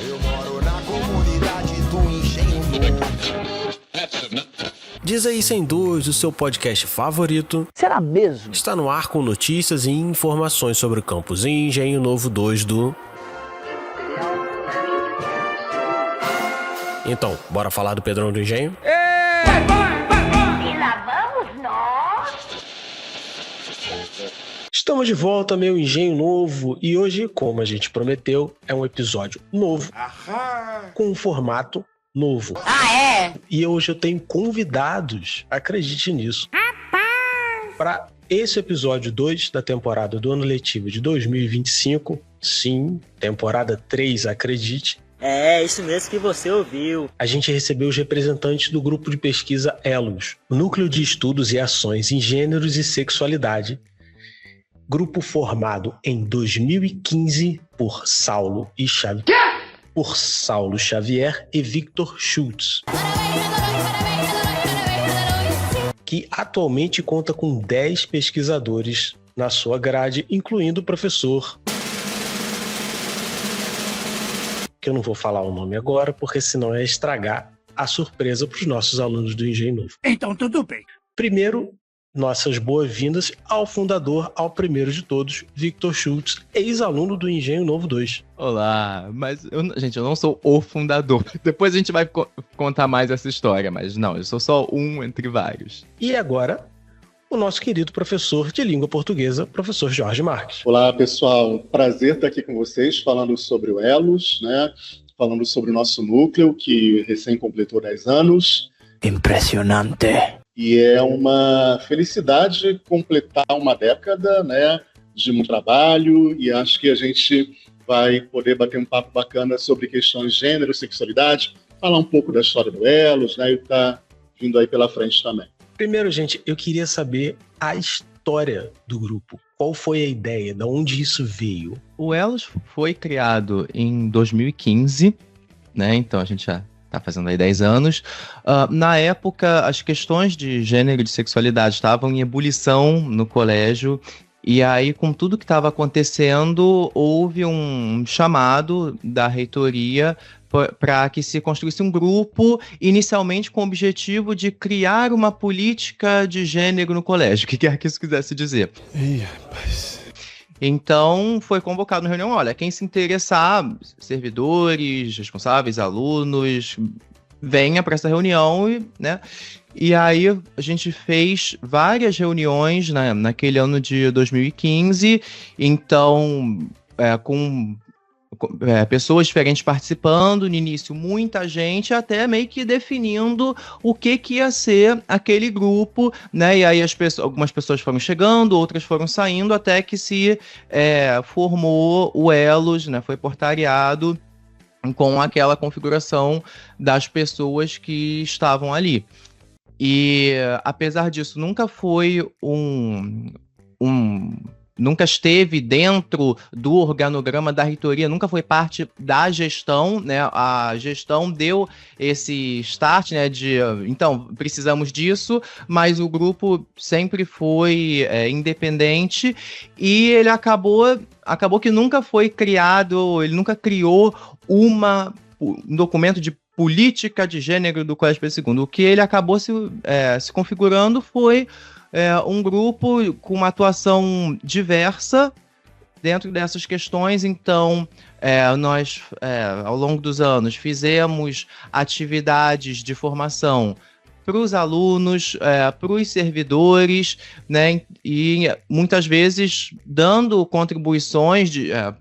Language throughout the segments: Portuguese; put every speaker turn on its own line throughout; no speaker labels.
Eu moro na comunidade do Engenho Novo.
Diz aí Sem Dois, o seu podcast favorito.
Será mesmo?
Está no ar com notícias e informações sobre o campus Engenho Novo 2 do... Então, bora falar do Pedrão do Engenho?
E lá vamos nós.
Estamos de volta, meu Engenho Novo, e hoje, como a gente prometeu, é um episódio novo, com um formato novo.
Ah, é?
E hoje eu tenho convidados, acredite nisso, para esse episódio 2 da temporada do ano letivo de 2025, sim, temporada 3, acredite.
É, isso mesmo que você ouviu.
A gente recebeu os representantes do grupo de pesquisa ELOS, Núcleo de Estudos e Ações em Gêneros e Sexualidade, grupo formado em 2015 por Saulo Xavier e Victor Schultz, que atualmente conta com 10 pesquisadores na sua grade, incluindo o professor, que eu não vou falar o nome agora, porque senão é estragar a surpresa para os nossos alunos do Engenho Novo.
Então, tudo bem.
Primeiro, nossas boas-vindas ao fundador, ao primeiro de todos, Victor Schultz, ex-aluno do Engenho Novo 2.
Olá, mas eu não sou o fundador. Depois a gente vai contar mais essa história, mas não, eu sou só um entre vários.
E agora, o nosso querido professor de língua portuguesa, professor Jorge Marques.
Olá, pessoal. Prazer estar aqui com vocês, falando sobre o ELOS, né? Falando sobre o nosso núcleo, que recém completou 10 anos.
Impressionante.
E é uma felicidade completar uma década, né, de muito trabalho, e acho que a gente vai poder bater um papo bacana sobre questões de gênero, sexualidade, falar um pouco da história do ELOS, né, e tá vindo aí pela frente também.
Primeiro, gente, eu queria saber a história do grupo. Qual foi a ideia? De onde isso veio?
O ELOS foi criado em 2015, né? Então a gente já tá fazendo aí 10 anos. Na época, as questões de gênero e de sexualidade estavam em ebulição no colégio. E aí, com tudo que estava acontecendo, houve um chamado da reitoria para que se construísse um grupo, inicialmente com o objetivo de criar uma política de gênero no colégio, o que quer que isso quisesse dizer.
Ih, rapaz.
Então, foi convocado na reunião, olha, quem se interessar, servidores, responsáveis, alunos, venha para essa reunião, né? E aí a gente fez várias reuniões, né, naquele ano de 2015, então com pessoas diferentes participando, no início muita gente, até meio que definindo o que ia ser aquele grupo, né, e aí algumas pessoas foram chegando, outras foram saindo, até que se formou o ELOS, né, foi portariado com aquela configuração das pessoas que estavam ali. E apesar disso, nunca foi nunca esteve dentro do organograma da reitoria, nunca foi parte da gestão, né? A gestão deu esse start, né? Então, precisamos disso, mas o grupo sempre foi independente e ele acabou que nunca foi criado, ele nunca criou um documento de política de gênero do Colégio Pedro II. O que ele acabou se configurando foi um grupo com uma atuação diversa dentro dessas questões. Então, nós, ao longo dos anos, fizemos atividades de formação para os alunos, para os servidores, né, e muitas vezes dando contribuições,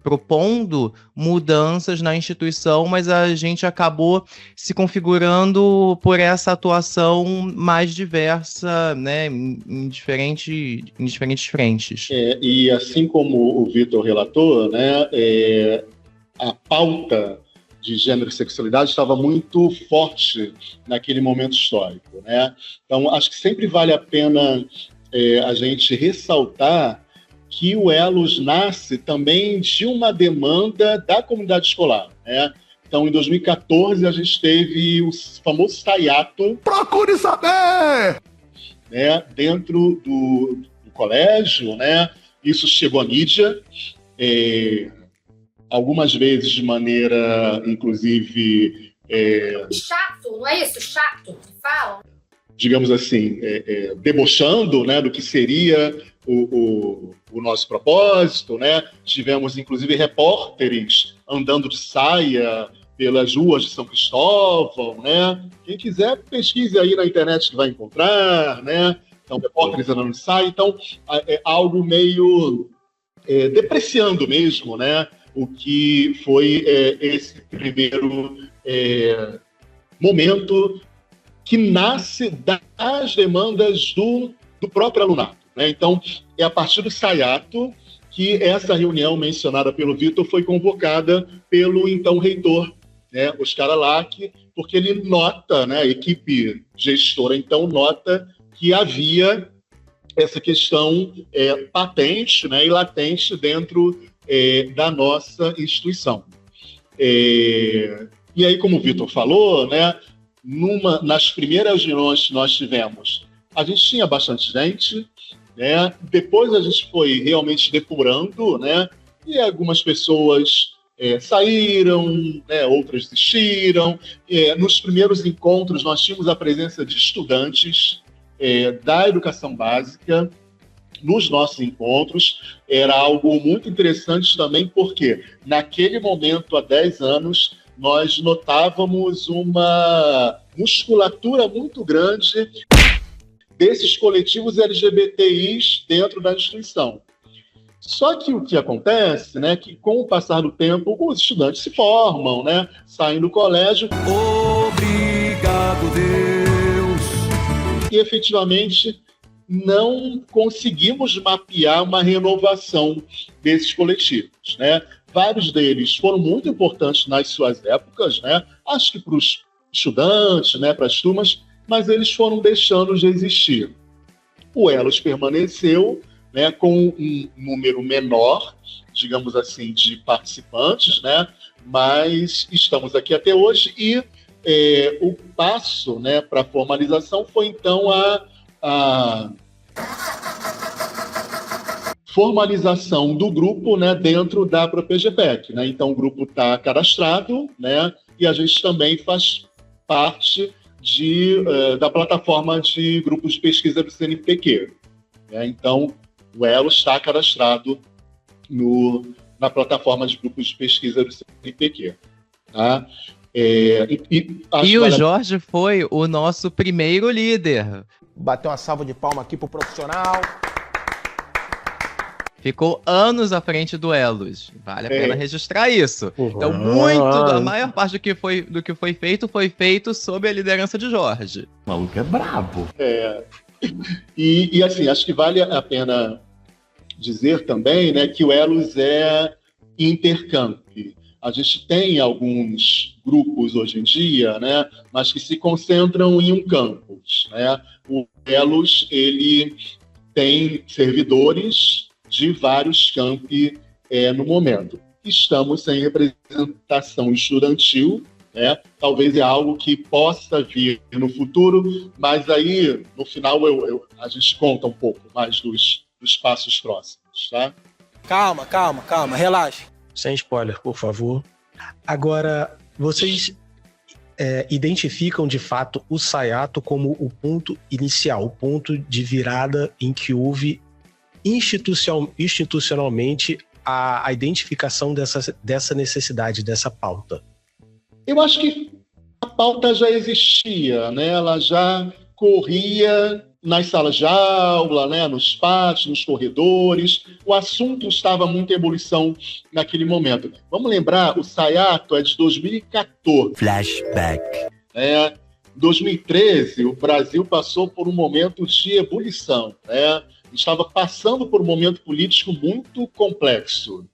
propondo mudanças na instituição, mas a gente acabou se configurando por essa atuação mais diversa, né, em diferentes frentes.
E assim como o Vitor relatou, né, a pauta de gênero e sexualidade estava muito forte naquele momento histórico, né? Então, acho que sempre vale a pena a gente ressaltar que o ELOS nasce também de uma demanda da comunidade escolar, né? Então, em 2014, a gente teve o famoso Staiato.
Procure saber!
Né, dentro do colégio, né? Isso chegou à mídia. algumas vezes de maneira, inclusive,
Chato, não é isso? Chato que falam?
digamos assim, debochando, né, do que seria o nosso propósito, né? Tivemos, inclusive, repórteres andando de saia pelas ruas de São Cristóvão, né? Quem quiser, pesquise aí na internet que vai encontrar, né? Então, repórteres andando de saia. Então, é algo meio depreciando mesmo, né? O que foi esse primeiro momento que nasce das demandas do próprio alunato, né? Então, é a partir do SAIATO que essa reunião mencionada pelo Vitor foi convocada pelo então reitor, né, Oscar Alac, porque ele nota, né, a equipe gestora então nota que havia essa questão patente, né, e latente dentro da nossa instituição. E aí, como o Vitor falou, né, nas primeiras reuniões que nós tivemos, a gente tinha bastante gente, né? Depois a gente foi realmente depurando, né? E algumas pessoas saíram, né? Outras desistiram. Nos primeiros encontros, nós tínhamos a presença de estudantes da educação básica nos nossos encontros. Era algo muito interessante também, porque naquele momento, há 10 anos, nós notávamos uma musculatura muito grande desses coletivos LGBTIs dentro da instituição. Só que o que acontece, né, que com o passar do tempo, os estudantes se formam, né, saem do colégio.
Obrigado, Deus.
E efetivamente não conseguimos mapear uma renovação desses coletivos, né? Vários deles foram muito importantes nas suas épocas, né? Acho que para os estudantes, né, para as turmas, mas eles foram deixando de existir. O Elos permaneceu, né, com um número menor, digamos assim, de participantes, né, mas estamos aqui até hoje e o passo, né, para a formalização foi, então, a formalização do grupo, né, dentro da ProPGPEC, né? Então, o grupo está cadastrado, né, e a gente também faz parte da plataforma de grupos de pesquisa do CNPq. Né? Então, o Elo está cadastrado na plataforma de grupos de pesquisa do CNPq. Tá?
E o Jorge foi o nosso primeiro líder.
Bater uma salva de palma aqui pro profissional.
Ficou anos à frente do Elos. Vale a pena registrar isso. Então, a maior parte do que foi feito sob a liderança de Jorge.
O maluco é brabo.
E assim, acho que vale a pena dizer também, né, que o Elos é intercamp. A gente tem alguns grupos hoje em dia, né, mas que se concentram em um campus, né? O Elos, ele tem servidores de vários campi no momento. Estamos sem representação estudantil, né? Talvez é algo que possa vir no futuro, mas aí, no final, a gente conta um pouco mais dos passos próximos, tá?
Calma, relaxa.
Sem spoiler, por favor. Agora, vocês identificam de fato o SAIATO como o ponto inicial, o ponto de virada em que houve institucionalmente a identificação dessa necessidade, dessa pauta?
Eu acho que a pauta já existia, né? Ela já corria nas salas de aula, né? Nos pátios, nos corredores. O assunto estava muito em ebulição naquele momento. Vamos lembrar, o SAIATO é de 2014.
Flashback.
Em 2013, o Brasil passou por um momento de ebulição, né? Estava passando por um momento político muito complexo,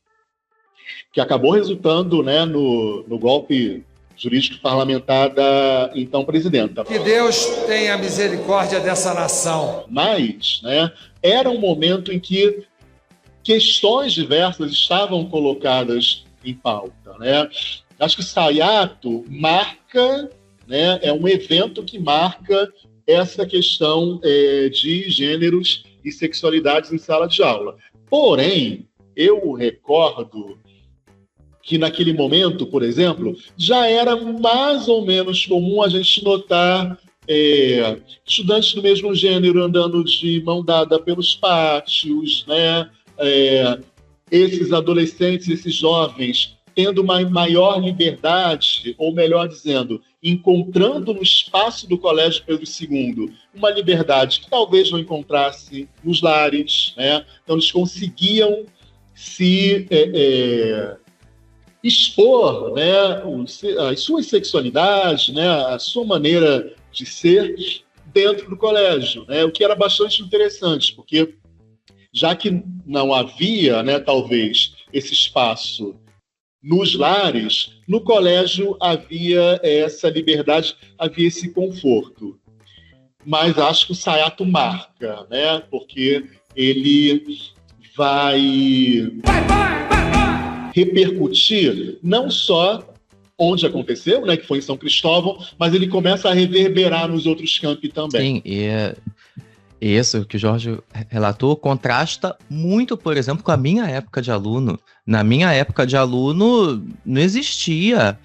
que acabou resultando, né, no golpe jurídico parlamentar da então presidenta.
Que Deus tenha misericórdia dessa nação.
Mas, né, era um momento em que questões diversas estavam colocadas em pauta, né? Acho que o SAIATO marca, né, é um evento que marca essa questão de gêneros e sexualidades em sala de aula. Porém, eu recordo que naquele momento, por exemplo, já era mais ou menos comum a gente notar estudantes do mesmo gênero andando de mão dada pelos pátios, né? Esses adolescentes, esses jovens, tendo uma maior liberdade, ou melhor dizendo, encontrando no espaço do Colégio Pedro II uma liberdade que talvez não encontrasse nos lares, né? Então eles conseguiam se expor, né, as suas sexualidades, né, a sua maneira de ser dentro do colégio, né? O que era bastante interessante, porque já que não havia, né, talvez, esse espaço nos lares, no colégio havia essa liberdade, havia esse conforto. Mas acho que o Sayato marca, né, porque ele vai repercutir não só onde aconteceu, né, que foi em São Cristóvão, mas ele começa a reverberar nos outros campi também.
Sim, e isso que o Jorge relatou contrasta muito, por exemplo, com a minha época de aluno. Na minha época de aluno, não existia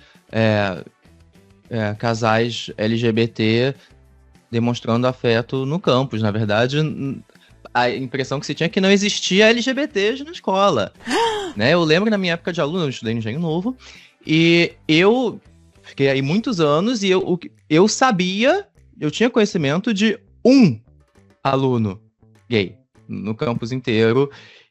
casais LGBT demonstrando afeto no campus. Na verdade, a impressão que se tinha é que não existia LGBTs na escola. Né? Eu lembro na minha época de aluno, eu estudei no Engenho Novo, e eu fiquei aí muitos anos e eu sabia, eu tinha conhecimento de um aluno gay no campus inteiro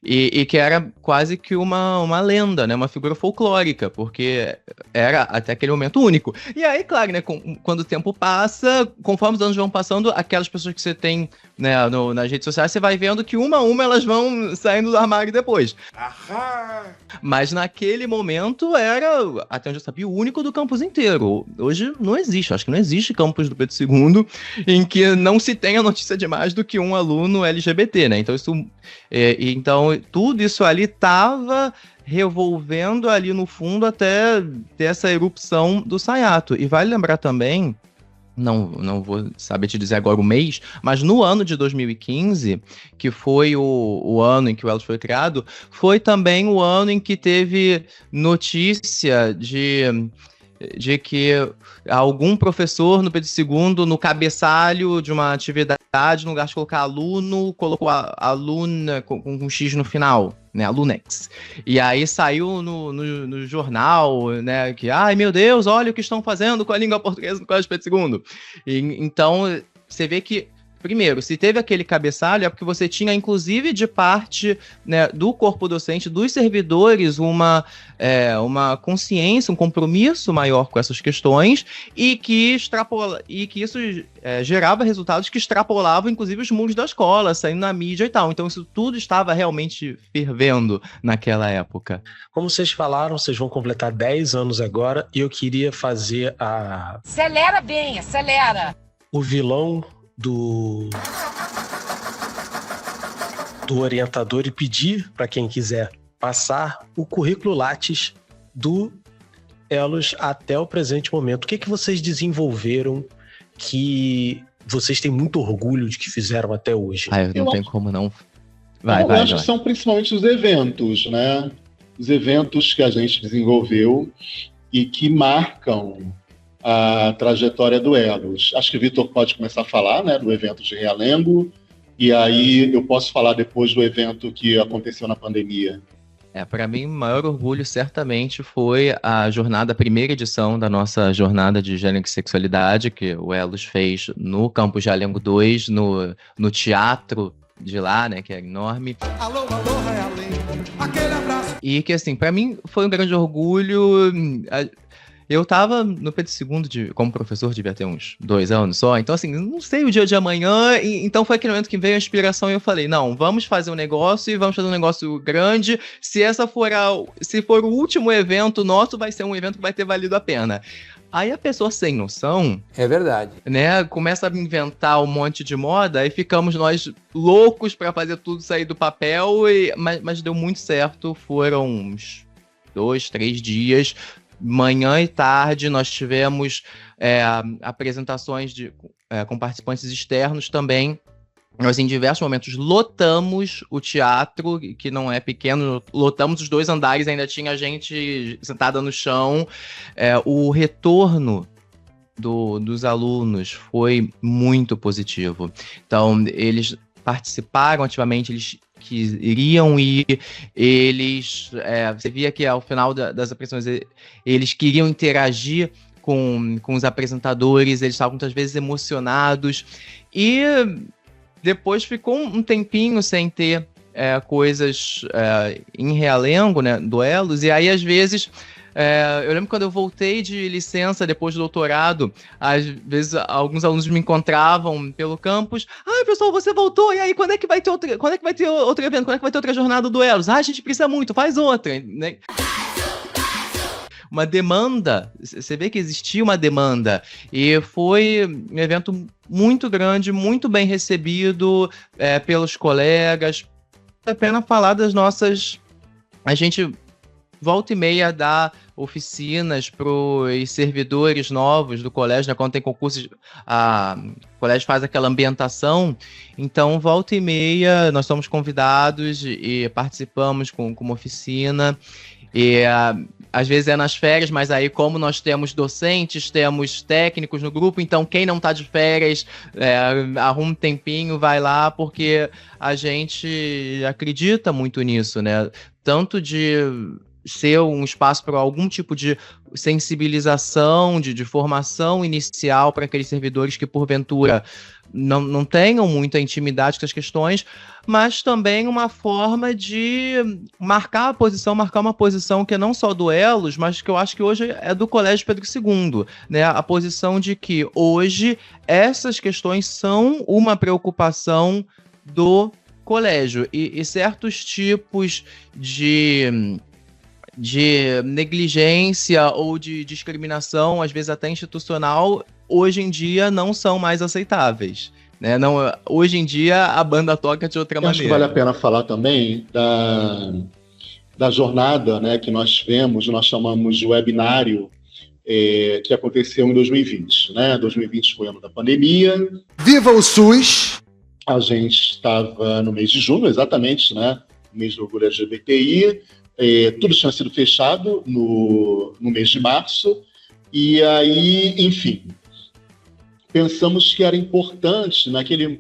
e que era quase que uma lenda, né? Uma figura folclórica, porque era até aquele momento único. E aí, claro, né? Quando o tempo passa, conforme os anos vão passando, aquelas pessoas que você tem, né, nas redes sociais, você vai vendo que uma a uma elas vão saindo do armário depois. Aham. Mas naquele momento era, até onde eu sabia, o único do campus inteiro. Hoje não existe, acho que não existe campus do Pedro II em que não se tenha notícia de mais do que um aluno LGBT, né? Então então tudo isso ali estava revolvendo ali no fundo até ter essa erupção do Sayato. E vale lembrar também, não vou saber te dizer agora o mês, mas no ano de 2015, que foi o ano em que o Elos foi criado, foi também o ano em que teve notícia de que algum professor no Pedro II, no cabeçalho de uma atividade, no lugar de colocar aluno, colocou aluna com um X no final, né, alunex. E aí saiu no jornal, né, que, ai meu Deus, olha o que estão fazendo com a língua portuguesa no Colégio Pedro II. Então, você vê que, primeiro, se teve aquele cabeçalho, é porque você tinha, inclusive, de parte, né, do corpo docente, dos servidores, uma consciência, um compromisso maior com essas questões e que isso gerava resultados que extrapolavam, inclusive, os muros da escola, saindo na mídia e tal. Então, isso tudo estava realmente fervendo naquela época.
Como vocês falaram, vocês vão completar 10 anos agora e eu queria fazer
Acelera bem, acelera!
o vilão do orientador e pedir para quem quiser passar o currículo Lattes do Elos até o presente momento. O que vocês desenvolveram que vocês têm muito orgulho de que fizeram até hoje?
Eu não tenho como não.
Eu acho que são principalmente os eventos, né? Os eventos que a gente desenvolveu e que marcam a trajetória do Elos. Acho que o Vitor pode começar a falar, né, do evento de Realengo, e aí eu posso falar depois do evento que aconteceu na pandemia.
Para mim, o maior orgulho certamente foi a primeira edição da nossa jornada de gênero e sexualidade, que o Elos fez no campus de Realengo 2, no teatro de lá, né, que é enorme.
Alô, Realengo, aquele abraço.
E que, assim, para mim foi um grande orgulho. Eu tava no Pedro II como professor, devia ter uns 2 anos só, então assim, não sei o dia de amanhã, então foi aquele momento que veio a inspiração e eu falei, não, vamos fazer um negócio e vamos fazer um negócio grande, se for o último evento nosso, vai ser um evento que vai ter valido a pena. Aí a pessoa sem noção...
É verdade.
Né, começa a inventar um monte de moda, aí ficamos nós loucos pra fazer tudo sair do papel, mas deu muito certo, foram uns 2, 3 dias... Manhã e tarde nós tivemos apresentações com participantes externos também nós em diversos momentos lotamos o teatro, que não é pequeno, lotamos os 2 andares, ainda tinha gente sentada no chão. O retorno dos alunos foi muito positivo. Então, eles participaram ativamente, eles queriam ir, você via que ao final das apresentações eles queriam interagir com os apresentadores, eles estavam muitas vezes emocionados, e depois ficou um tempinho sem ter coisas em realengo, né, duelos, e aí às vezes, eu lembro quando eu voltei de licença depois do doutorado, às vezes alguns alunos me encontravam pelo campus, pessoal, você voltou, e aí quando é que vai ter outro evento, quando é que vai ter outra jornada do duelos? A gente precisa muito, faz outra, né? Uma demanda, você vê que existia uma demanda, e foi um evento muito grande, muito bem recebido pelos colegas. É pena falar das nossas... A gente volta e meia dá oficinas para os servidores novos do colégio, né? Quando tem concursos, o colégio faz aquela ambientação, então volta e meia nós somos convidados e participamos com uma oficina, e às vezes é nas férias, mas aí como nós temos docentes, temos técnicos no grupo, então quem não está de férias, arruma um tempinho, vai lá, porque a gente acredita muito nisso, né? Tanto de ser um espaço para algum tipo de sensibilização, de formação inicial para aqueles servidores que, porventura, não tenham muita intimidade com as questões, mas também uma forma de marcar uma posição que é não só duelos, mas que eu acho que hoje é do Colégio Pedro II, né? A posição de que hoje essas questões são uma preocupação do colégio, e certos tipos de negligência ou de discriminação, às vezes até institucional, hoje em dia não são mais aceitáveis, né? Não, hoje em dia a banda toca de outra maneira.
Acho que vale a pena falar também da jornada, né, que nós tivemos, nós chamamos de webinário, que aconteceu em 2020. Né? 2020 foi o ano da pandemia.
Viva o SUS!
A gente estava no mês de junho, exatamente, né? Mês do orgulho LGBTI. Tudo tinha sido fechado no mês de março, e aí, enfim, pensamos que era importante,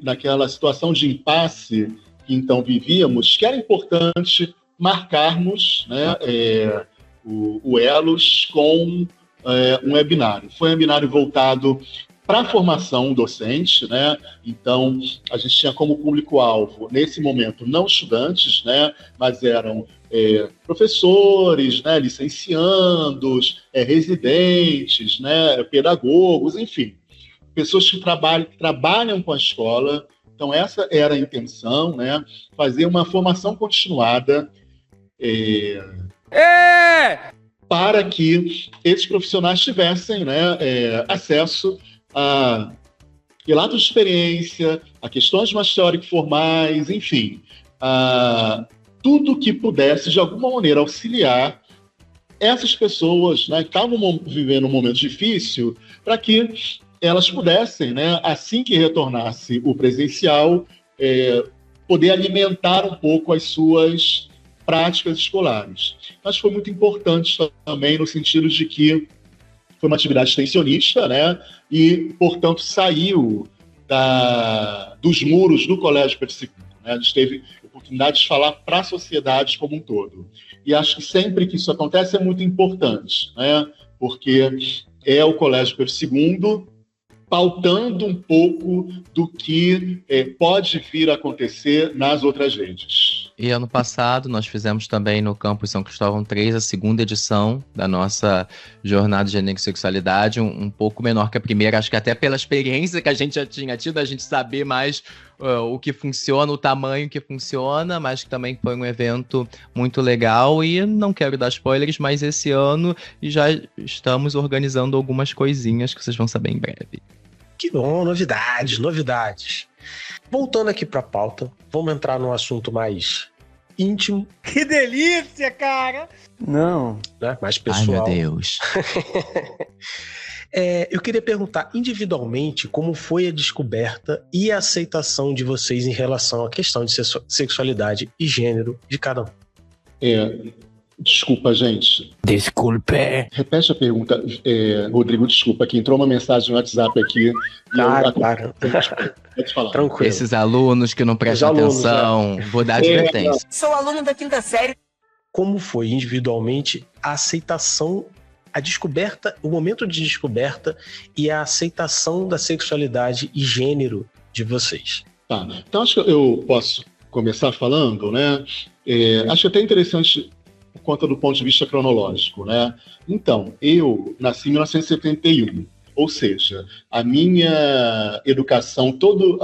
naquela situação de impasse que então vivíamos, que era importante marcarmos, né, o Elos com um webinário. Foi um webinário voltado para a formação docente, né? Então, a gente tinha como público-alvo, nesse momento, não estudantes, né? Mas eram professores, né? Licenciandos, residentes, né? Pedagogos, enfim, pessoas que trabalham com a escola. Então, essa era a intenção, né? Fazer uma formação continuada para que esses profissionais tivessem, né, acesso a relatos de experiência, a questões mais teórico-formais, enfim, a tudo que pudesse, de alguma maneira, auxiliar essas pessoas, né, que estavam vivendo um momento difícil, para que elas pudessem, né, assim que retornasse o presencial, poder alimentar um pouco as suas práticas escolares. Mas foi muito importante também no sentido de que foi uma atividade extensionista, né? E, portanto, saiu dos muros do Colégio Pedro II. Né? A gente teve oportunidade de falar para a sociedade como um todo. E acho que sempre que isso acontece é muito importante, né? Porque é o Colégio Pedro II pautando um pouco do que pode vir a acontecer nas outras redes.
E ano passado nós fizemos também no Campus São Cristóvão 3 a segunda edição da nossa jornada de gênero e sexualidade, um pouco menor que a primeira, acho que até pela experiência que a gente já tinha tido, a gente saber mais o que funciona, o tamanho que funciona, mas que também foi um evento muito legal. E não quero dar spoilers, mas esse ano já estamos organizando algumas coisinhas que vocês vão saber em breve.
Que bom, novidades. Voltando aqui para a pauta, vamos entrar num assunto mais íntimo.
Que delícia, cara!
Não.
Né? Mais pessoal.
Ai, meu Deus.
Eu queria perguntar individualmente como foi a descoberta e a aceitação de vocês em relação à questão de sexualidade e gênero de cada um.
Desculpa, gente.
Desculpe.
Repete a pergunta, Rodrigo, desculpa, que entrou uma mensagem no WhatsApp aqui.
Claro.
Pode falar.
Tranquilo.
Esses alunos que não prestam atenção, vou dar advertência.
Sou aluno da 5ª série.
Como foi individualmente a aceitação, a descoberta, o momento de descoberta e a aceitação da sexualidade e gênero de vocês?
Tá, então acho que eu posso começar falando, né? Acho até interessante por conta do ponto de vista cronológico, né? Então, eu nasci em 1971, ou seja, a minha educação, todo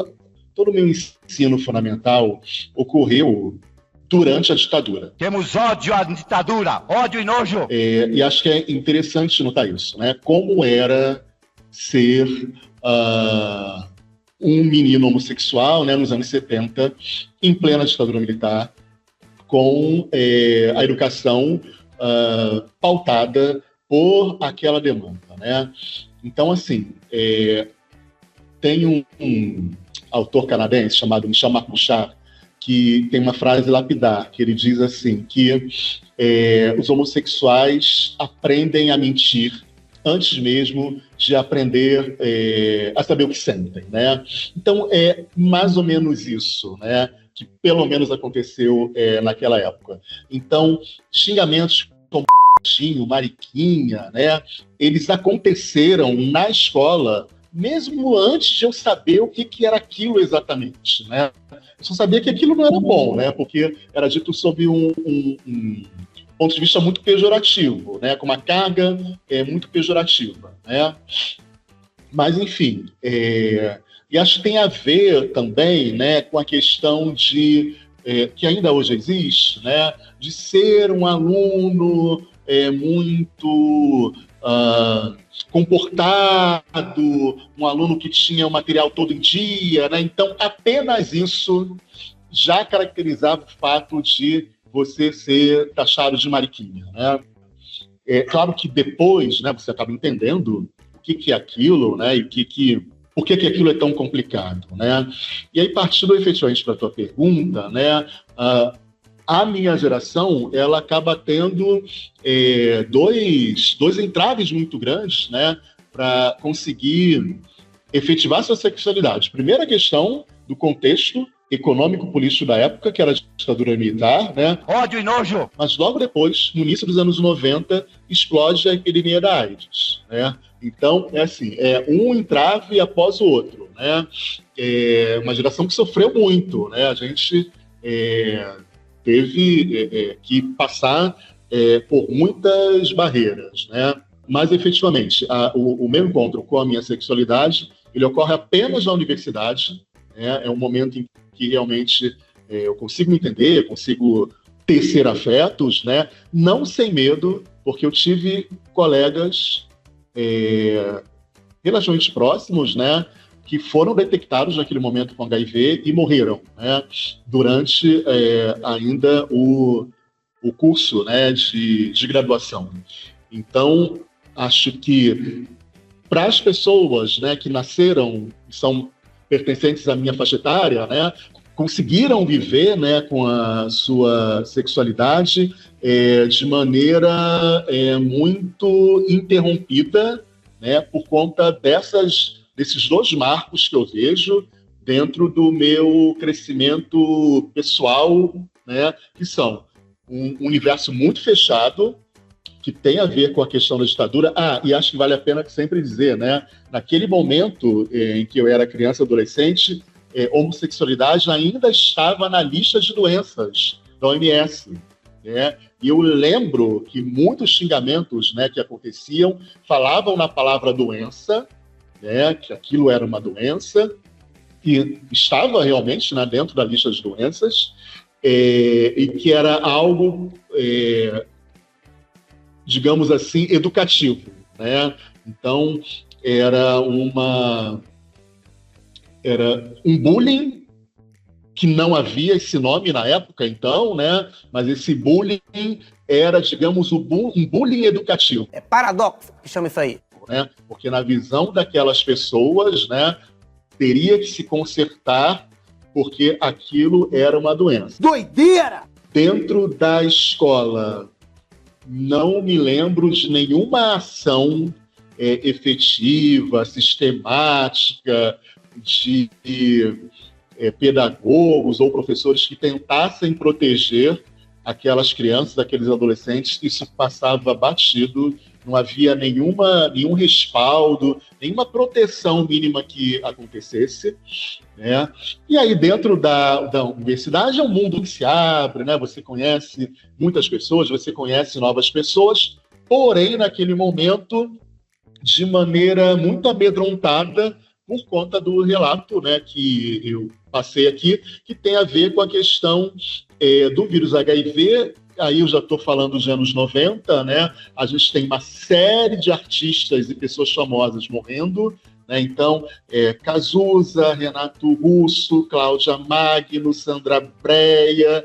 o meu ensino fundamental ocorreu durante a ditadura.
Temos ódio à ditadura, ódio e nojo.
E acho que é interessante notar isso, né? Como era ser um menino homossexual, né, nos anos 70, em plena ditadura militar, com a educação pautada por aquela demanda, né? Então, assim, tem um autor canadense chamado Michel Marc-Bouchard, que tem uma frase lapidar, que ele diz assim, que os homossexuais aprendem a mentir antes mesmo de aprender a saber o que sentem, né? Então, é mais ou menos isso, né? Que pelo menos aconteceu naquela época. Então, xingamentos como mariquinha, né? Eles aconteceram na escola mesmo antes de eu saber o que era aquilo exatamente, né? Eu só sabia que aquilo não era bom, né? Porque era dito sob um ponto de vista muito pejorativo, né? Com uma carga muito pejorativa, né? Mas, enfim, e acho que tem a ver também, né, com a questão de que ainda hoje existe, né? De ser um aluno muito comportado, um aluno que tinha o material todo em dia, né? Então, apenas isso já caracterizava o fato de você ser taxado de mariquinha, né? Claro que depois, né, você acaba entendendo o que é aquilo, né? E por que aquilo é tão complicado, né? E aí, partindo efetivamente para a tua pergunta, né? A minha geração, ela acaba tendo dois entraves muito grandes, né, para conseguir efetivar sua sexualidade. Primeira questão do contexto econômico-político da época, que era a ditadura militar, né?
Ódio e nojo!
Mas logo depois, no início dos anos 90, explode a epidemia da AIDS, né? Então, um entrave após o outro, né? Uma geração que sofreu muito, né? A gente teve que passar por muitas barreiras, né? Mas, efetivamente, o meu encontro com a minha sexualidade, ele ocorre apenas na universidade, né? É um momento em que realmente eu consigo me entender, consigo tecer afetos, né? Não sem medo, porque eu tive colegas relativamente próximos, né, que foram detectados naquele momento com HIV e morreram, né, durante ainda o curso, né, de graduação. Então, acho que para as pessoas, né, que nasceram, são pertencentes à minha faixa etária, né, conseguiram viver, né, com a sua sexualidade de maneira muito interrompida, né, por conta desses dois marcos que eu vejo dentro do meu crescimento pessoal, né, que são um universo muito fechado, que tem a ver com a questão da ditadura. E acho que vale a pena sempre dizer, né, naquele momento em que eu era criança e adolescente, homossexualidade ainda estava na lista de doenças da OMS, né? E eu lembro que muitos xingamentos, né, que aconteciam falavam na palavra doença, né, que aquilo era uma doença, que estava realmente, né, dentro da lista de doenças, e que era algo, digamos assim, educativo, né? Então, era um bullying, que não havia esse nome na época, então, né? Mas esse bullying era, digamos, um bullying educativo.
É paradoxo que chama isso aí.
né? Porque na visão daquelas pessoas, né, teria que se consertar porque aquilo era uma doença.
Doideira!
Dentro da escola, não me lembro de nenhuma ação efetiva, sistemática, de pedagogos ou professores que tentassem proteger aquelas crianças, aqueles adolescentes. Isso passava batido, não havia nenhum respaldo, nenhuma proteção mínima que acontecesse, né? E aí, dentro da universidade, é um mundo que se abre, né? Você conhece muitas pessoas, você conhece novas pessoas, porém, naquele momento, de maneira muito amedrontada, por conta do relato, né, que eu passei aqui, que tem a ver com a questão do vírus HIV. Aí eu já estou falando dos anos 90, né? A gente tem uma série de artistas e pessoas famosas morrendo, né? Então, Cazuza, Renato Russo, Cláudia Magno, Sandra Breia,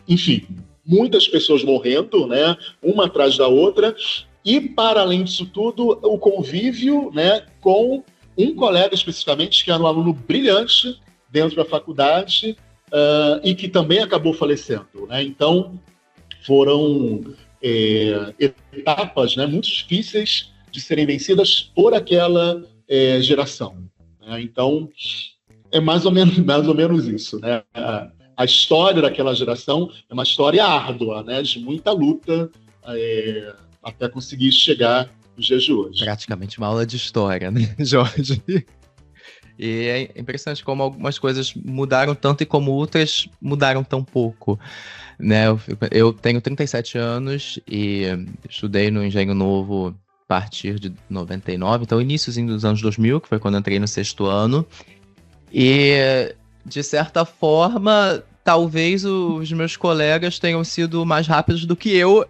enfim, muitas pessoas morrendo, né? Uma atrás da outra. E, para além disso tudo, o convívio, né, com um colega especificamente, que era um aluno brilhante dentro da faculdade, e que também acabou falecendo, né? Então, foram etapas, né, muito difíceis de serem vencidas por aquela geração, né? Então, é mais ou menos isso, né? A história daquela geração é uma história árdua, né, de muita luta, até conseguir chegar nos dias de hoje.
Praticamente uma aula de história, né, Jorge? E é impressionante como algumas coisas mudaram tanto e como outras mudaram tão pouco, né? Eu tenho 37 anos e estudei no Engenho Novo a partir de 99, então iníciozinho dos anos 2000, que foi quando eu entrei no 6º ano. E, de certa forma, talvez os meus colegas tenham sido mais rápidos do que eu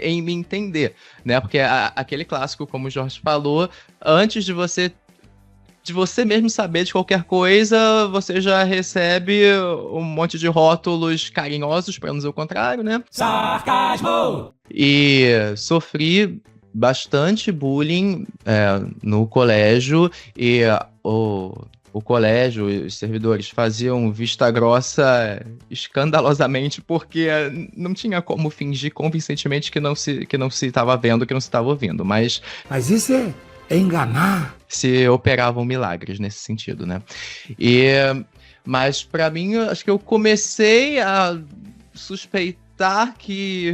em me entender, né? Porque aquele clássico, como o Jorge falou, antes de você mesmo saber de qualquer coisa, você já recebe um monte de rótulos carinhosos, para não dizer o contrário, né?
Sarcasmo!
E sofri bastante bullying no colégio, e o colégio e os servidores faziam vista grossa escandalosamente, porque não tinha como fingir convincentemente que não se estava vendo, que não se estava ouvindo. Mas
isso é enganar.
Se operavam milagres nesse sentido, né? Mas para mim, acho que eu comecei a suspeitar que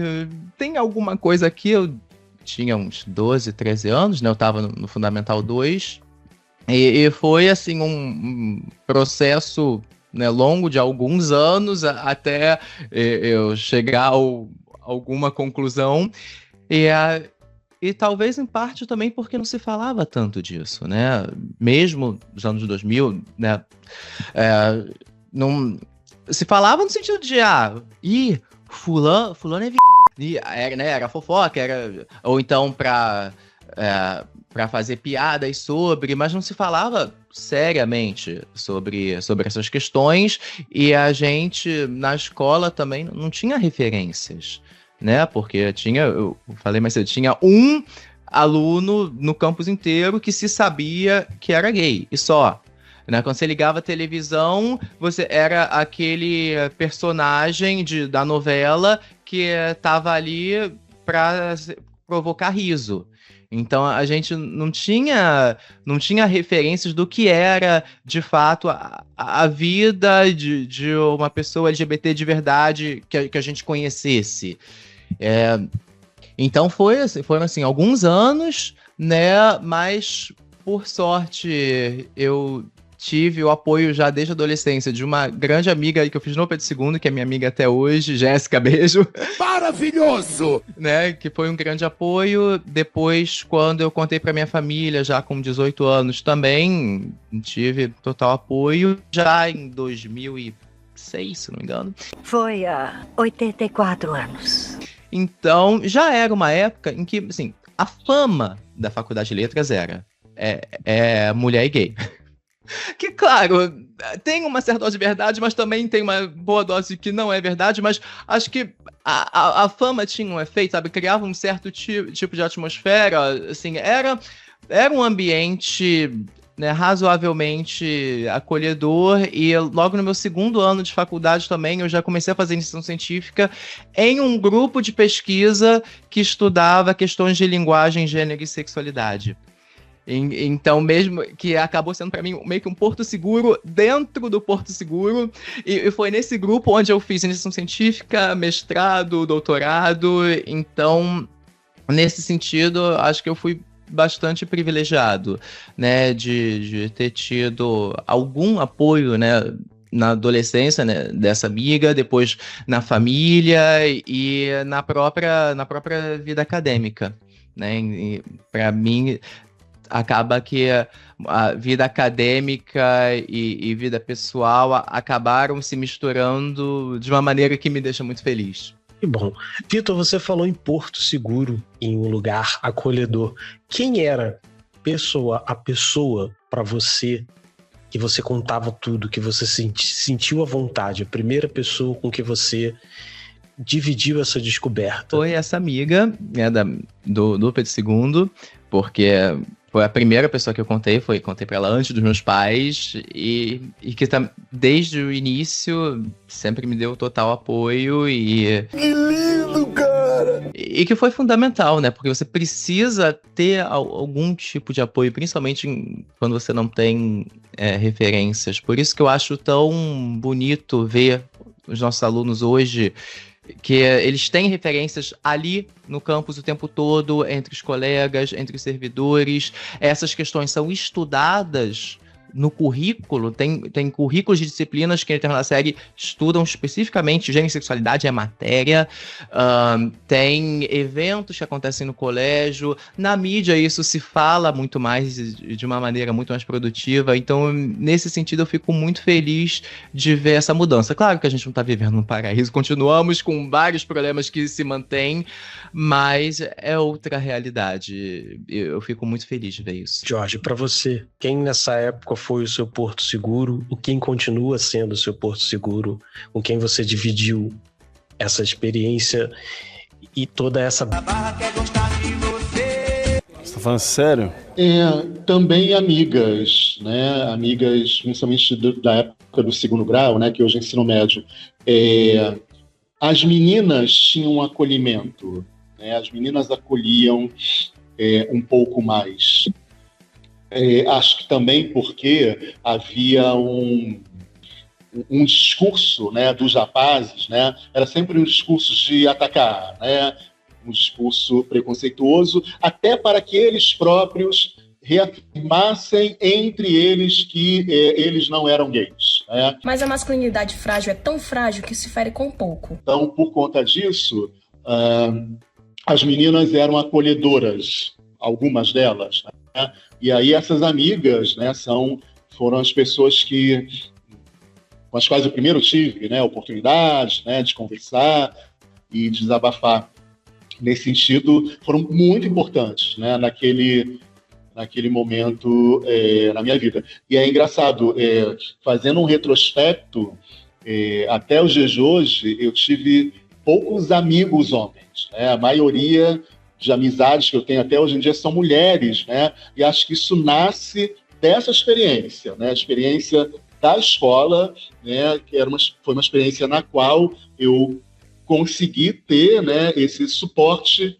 tem alguma coisa aqui. Eu tinha uns 12, 13 anos, né? Eu estava no Fundamental 2. E foi, assim, um processo, né, longo de alguns anos até eu chegar a alguma conclusão. E talvez, em parte, também porque não se falava tanto disso, né? Mesmo nos anos 2000, né? Não se falava no sentido de, fulano é era fofoca, ou então para fazer piadas sobre, mas não se falava seriamente sobre essas questões, e a gente, na escola, também não tinha referências, né? Porque eu falei mais cedo, tinha um aluno no campus inteiro que se sabia que era gay, e só. Né? Quando você ligava a televisão, você era aquele personagem da novela que estava ali para provocar riso. Então a gente não tinha referências do que era, de fato, a vida de uma pessoa LGBT de verdade que a gente conhecesse. Então foram assim, alguns anos, né? Mas, por sorte, eu tive o apoio já desde a adolescência de uma grande amiga que eu fiz no Pedro II, que é minha amiga até hoje, Jéssica, beijo.
Maravilhoso!
Né, que foi um grande apoio. Depois, quando eu contei pra minha família, já com 18 anos também, tive total apoio. Já em 2006, se não me engano.
Foi há 84 anos.
Então, já era uma época em que, assim, a fama da Faculdade de Letras era mulher e gay. Que, claro, tem uma certa dose de verdade, mas também tem uma boa dose que não é verdade, mas acho que a fama tinha um efeito, sabe? Criava um certo tipo de atmosfera, assim, era um ambiente, né, razoavelmente acolhedor, e logo no meu segundo ano de faculdade também eu já comecei a fazer iniciação científica em um grupo de pesquisa que estudava questões de linguagem, gênero e sexualidade. Então, mesmo que acabou sendo para mim meio que um porto seguro dentro do porto seguro, e foi nesse grupo onde eu fiz iniciação científica, mestrado, doutorado. Então, nesse sentido, acho que eu fui bastante privilegiado, né, de ter tido algum apoio, né, na adolescência, né, dessa amiga, depois na família e na própria vida acadêmica, né. Para mim, acaba que a vida acadêmica e vida pessoal acabaram se misturando de uma maneira que me deixa muito feliz.
Que bom. Vitor, você falou em porto seguro, em um lugar acolhedor. Quem era a pessoa para você, que você contava tudo, que você sentiu à vontade, a primeira pessoa com que você dividiu essa descoberta?
Foi essa amiga, né, do Pedro II, porque foi a primeira pessoa que eu contei pra ela antes dos meus pais, e que desde o início sempre me deu total apoio e...
Que lindo, cara!
E que foi fundamental, né? Porque você precisa ter algum tipo de apoio, principalmente quando você não tem referências. Por isso que eu acho tão bonito ver os nossos alunos hoje, que eles têm referências ali no campus o tempo todo, entre os colegas, entre os servidores. Essas questões são estudadas no currículo, tem currículos de disciplinas que, em determinada série, estudam especificamente gênero e sexualidade, é matéria. Tem eventos que acontecem no colégio. Na mídia, isso se fala muito mais, de uma maneira muito mais produtiva. Então, nesse sentido, eu fico muito feliz de ver essa mudança. Claro que a gente não está vivendo num paraíso, continuamos com vários problemas que se mantêm, mas é outra realidade. Eu fico muito feliz de ver isso.
Jorge, para você, quem nessa época foi o seu porto seguro, o quem continua sendo o seu porto seguro, com quem você dividiu essa experiência e toda essa...
Você tá falando sério?
Também amigas, né? Amigas, principalmente da época do segundo grau, né? Que hoje é ensino médio. As meninas tinham um acolhimento, né? As meninas acolhiam um pouco mais. Acho que também porque havia um discurso, né, dos rapazes, né, era sempre um discurso de atacar, né, um discurso preconceituoso, até para que eles próprios reafirmassem entre eles que eles não eram gays, né?
Mas a masculinidade frágil é tão frágil que se fere com pouco.
Então, por conta disso, as meninas eram acolhedoras, algumas delas, né? E aí essas amigas, né, foram as pessoas com as quais eu primeiro tive, né, oportunidade, né, de conversar e desabafar. Nesse sentido, foram muito importantes, né, naquele momento na minha vida. E é engraçado, fazendo um retrospecto, até os dias de hoje, eu tive poucos amigos homens, né, a maioria de amizades que eu tenho até hoje em dia são mulheres, né? E acho que isso nasce dessa experiência, né? A experiência da escola, né? Que foi uma experiência na qual eu consegui ter, né, esse suporte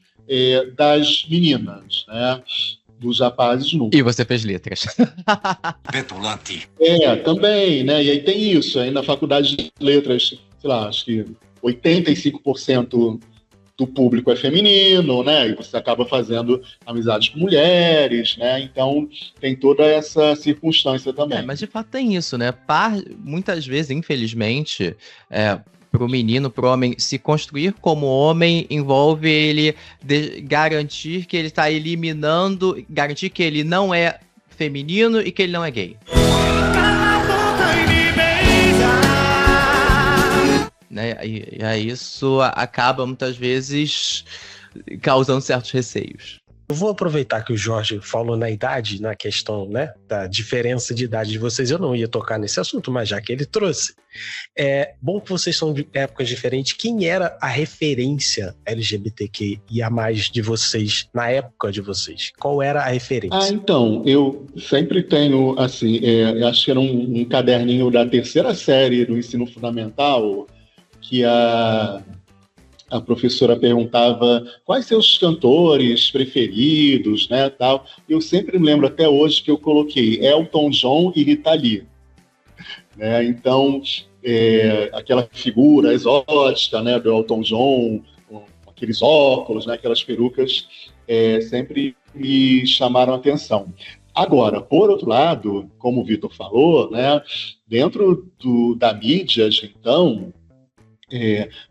das meninas, né? Dos rapazes nunca.
E você fez letras.
Petulante.
Também, né? E aí tem isso, aí na faculdade de letras, sei lá, acho que 85% do público é feminino, né? E você acaba fazendo amizades com mulheres, né? Então tem toda essa circunstância também.
Mas de fato tem isso, né? Muitas vezes, infelizmente, pro menino, pro homem, se construir como homem envolve ele garantir que ele tá eliminando, garantir que ele não é feminino e que ele não é gay. Né? E isso acaba muitas vezes causando certos receios.
Eu vou aproveitar que o Jorge falou na idade, na questão, né, da diferença de idade de vocês. Eu não ia tocar nesse assunto, mas já que ele trouxe. É bom que vocês são de épocas diferentes. Quem era a referência LGBTQIA+ de vocês, na época de vocês? Qual era a referência?
Então, eu sempre tenho, assim, acho que era um caderninho da 3ª série do ensino fundamental, que a professora perguntava quais seus cantores preferidos, né, tal. Eu sempre me lembro até hoje que eu coloquei Elton John e Rita Lee. Né? Então, aquela figura exótica, né, do Elton John, com aqueles óculos, né, aquelas perucas, sempre me chamaram a atenção. Agora, por outro lado, como o Vitor falou, né, dentro da mídia de então,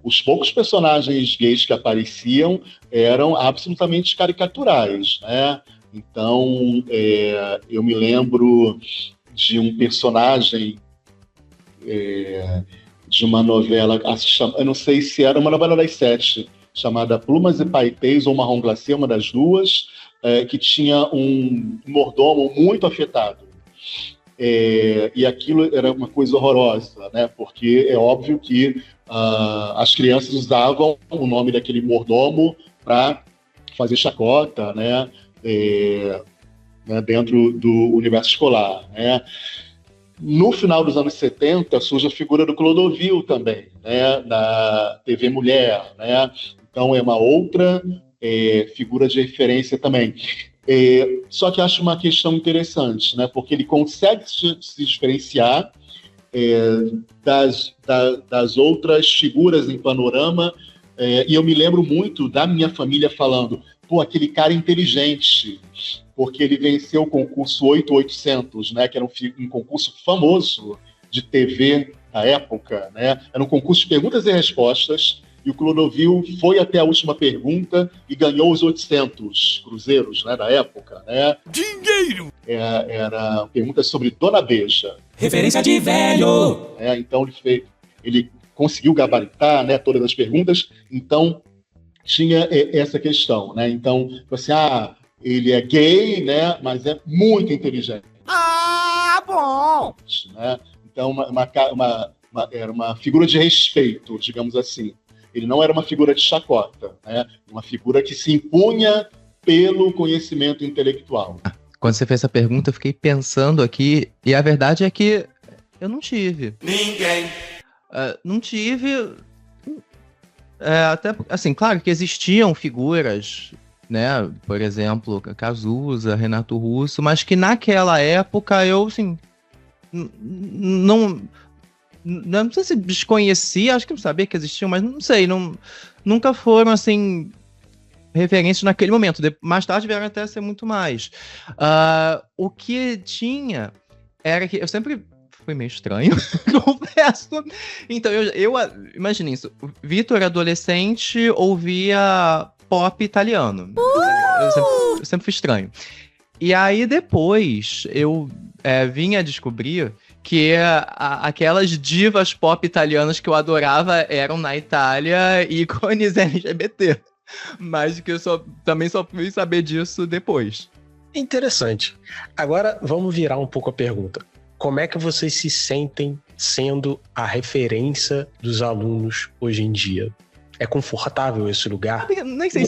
os poucos personagens gays que apareciam eram absolutamente caricaturais, né? Então, eu me lembro de um personagem de uma novela, eu não sei se era uma novela das 7, chamada Plumas e Paetês ou Marrom Glacê, uma das duas, que tinha um mordomo muito afetado. E aquilo era uma coisa horrorosa, né? Porque é óbvio que as crianças usavam o nome daquele mordomo para fazer chacota, né? Dentro do universo escolar, né? No final dos anos 70 surge a figura do Clodovil também, né? Na TV Mulher, né? Então é uma outra figura de referência também. Só que acho uma questão interessante, né? Porque ele consegue se diferenciar das outras figuras em Panorama, e eu me lembro muito da minha família falando, pô, aquele cara inteligente, porque ele venceu o concurso 8800, né? Que era um concurso famoso de TV da época, né? Era um concurso de perguntas e respostas, e o Clodovil foi até a última pergunta e ganhou os 800 cruzeiros, né, da época, né?
Dinheiro!
Era perguntas sobre Dona Beija.
Referência de velho!
Então ele conseguiu gabaritar, né, todas as perguntas, então tinha essa questão, né? Então, assim, ele é gay, né, mas é muito inteligente.
Ah, bom!
Né? Então, era uma figura de respeito, digamos assim. Ele não era uma figura de chacota, né? Uma figura que se impunha pelo conhecimento intelectual.
Quando você fez essa pergunta, eu fiquei pensando aqui, e a verdade é que eu não tive.
Ninguém.
Não tive. Até, assim, claro que existiam figuras, né? Por exemplo, Cazuza, Renato Russo, mas que naquela época eu, assim, não sei se desconhecia, acho que eu sabia que existiam, mas não sei, nunca foram, assim, referências naquele momento. Mais tarde vieram até a ser muito mais. O que tinha era que eu sempre fui meio estranho, confesso. Então, eu imagine isso, o Vitor, adolescente, ouvia pop italiano. Eu sempre fui estranho. E aí, depois, eu vim a descobrir que aquelas divas pop italianas que eu adorava eram, na Itália, ícones LGBT. Mas que eu também só fui saber disso depois.
Interessante. Agora, vamos virar um pouco a pergunta. Como é que vocês se sentem sendo a referência dos alunos hoje em dia? É confortável esse lugar?
Eu nem sei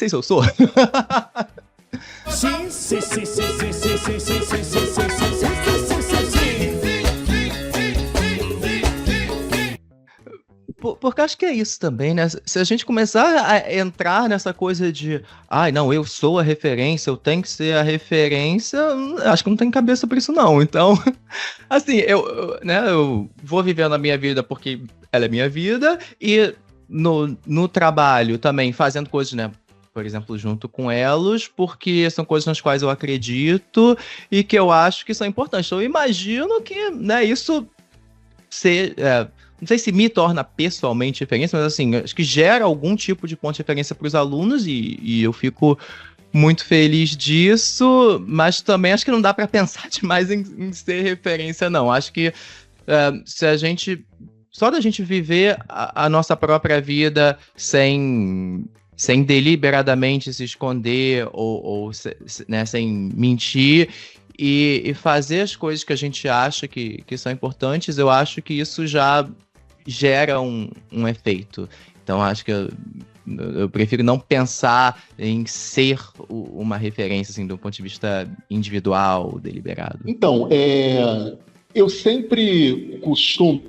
se eu sou.
Sim, sim, sim, sim, sim, sim, sim, sim, sim, sim, sim.
Porque acho que é isso também, né? Se a gente começar a entrar nessa coisa de não, eu sou a referência, eu tenho que ser a referência, acho que não tem cabeça pra isso não. Então, assim, eu vou vivendo a minha vida porque ela é minha vida, e no trabalho também fazendo coisas, né? Por exemplo, junto com elos, porque são coisas nas quais eu acredito e que eu acho que são importantes. Então, eu imagino que, né, isso não sei se me torna pessoalmente referência, mas assim, acho que gera algum tipo de ponto de referência para os alunos e eu fico muito feliz disso, mas também acho que não dá para pensar demais em ser referência, não. Acho que só da gente viver a nossa própria vida sem sem deliberadamente se esconder né, sem mentir e fazer as coisas que a gente acha que são importantes, eu acho que isso já gera um efeito. Então, acho que eu prefiro não pensar em ser uma referência, assim, do ponto de vista individual, deliberado.
Então, eu sempre costumo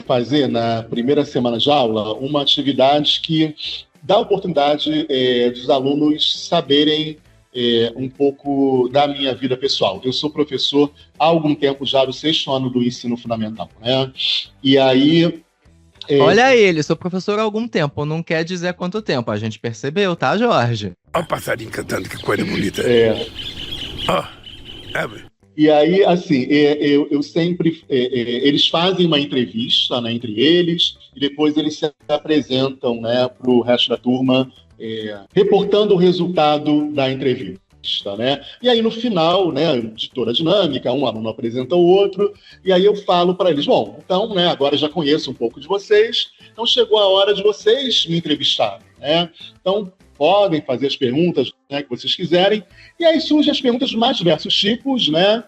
fazer, na primeira semana de aula, uma atividade que dá a oportunidade dos alunos saberem um pouco da minha vida pessoal. Eu sou professor há algum tempo já do 6º ano do ensino fundamental, né? E aí...
Olha ele, sou professor há algum tempo, não quer dizer quanto tempo, a gente percebeu, tá, Jorge?
Olha o passarinho cantando, que coisa bonita.
E aí, assim, eu sempre... eles fazem uma entrevista, né, entre eles, e depois eles se apresentam, né, para o resto da turma, reportando o resultado da entrevista. Né? E aí, no final, né, de toda a dinâmica, um aluno apresenta o outro, e aí eu falo para eles, bom, então, né, agora já conheço um pouco de vocês, então chegou a hora de vocês me entrevistarem, né? Então, podem fazer as perguntas, né, que vocês quiserem, e aí surgem as perguntas de mais diversos tipos, né?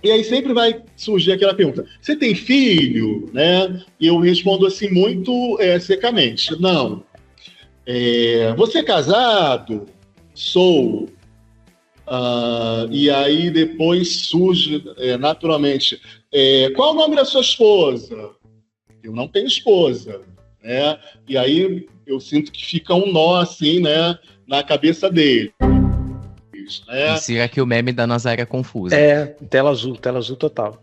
E aí sempre vai surgir aquela pergunta, você tem filho? Né? E eu respondo assim muito secamente, não. Você é casado? Sou. E aí depois surge naturalmente, qual o nome da sua esposa? Eu não tenho esposa, né? E aí eu sinto que fica um nó assim, né, na cabeça dele. Né?
Insira aqui o meme da Nazaré confusa.
Tela azul total.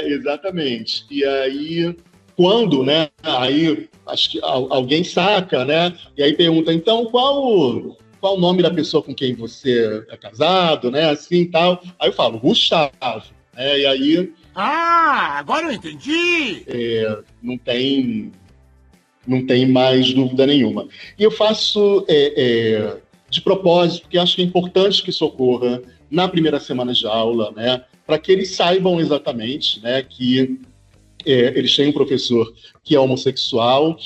Exatamente. E aí, quando, né, aí acho que alguém saca, né, e aí pergunta, então, qual o nome da pessoa com quem você é casado, né, assim e tal. Aí eu falo, Gustavo, né, e aí...
agora eu entendi!
Não tem mais dúvida nenhuma. E eu faço... de propósito, porque acho que é importante que isso ocorra na primeira semana de aula, né, para que eles saibam exatamente, né, que eles têm um professor que é homossexual.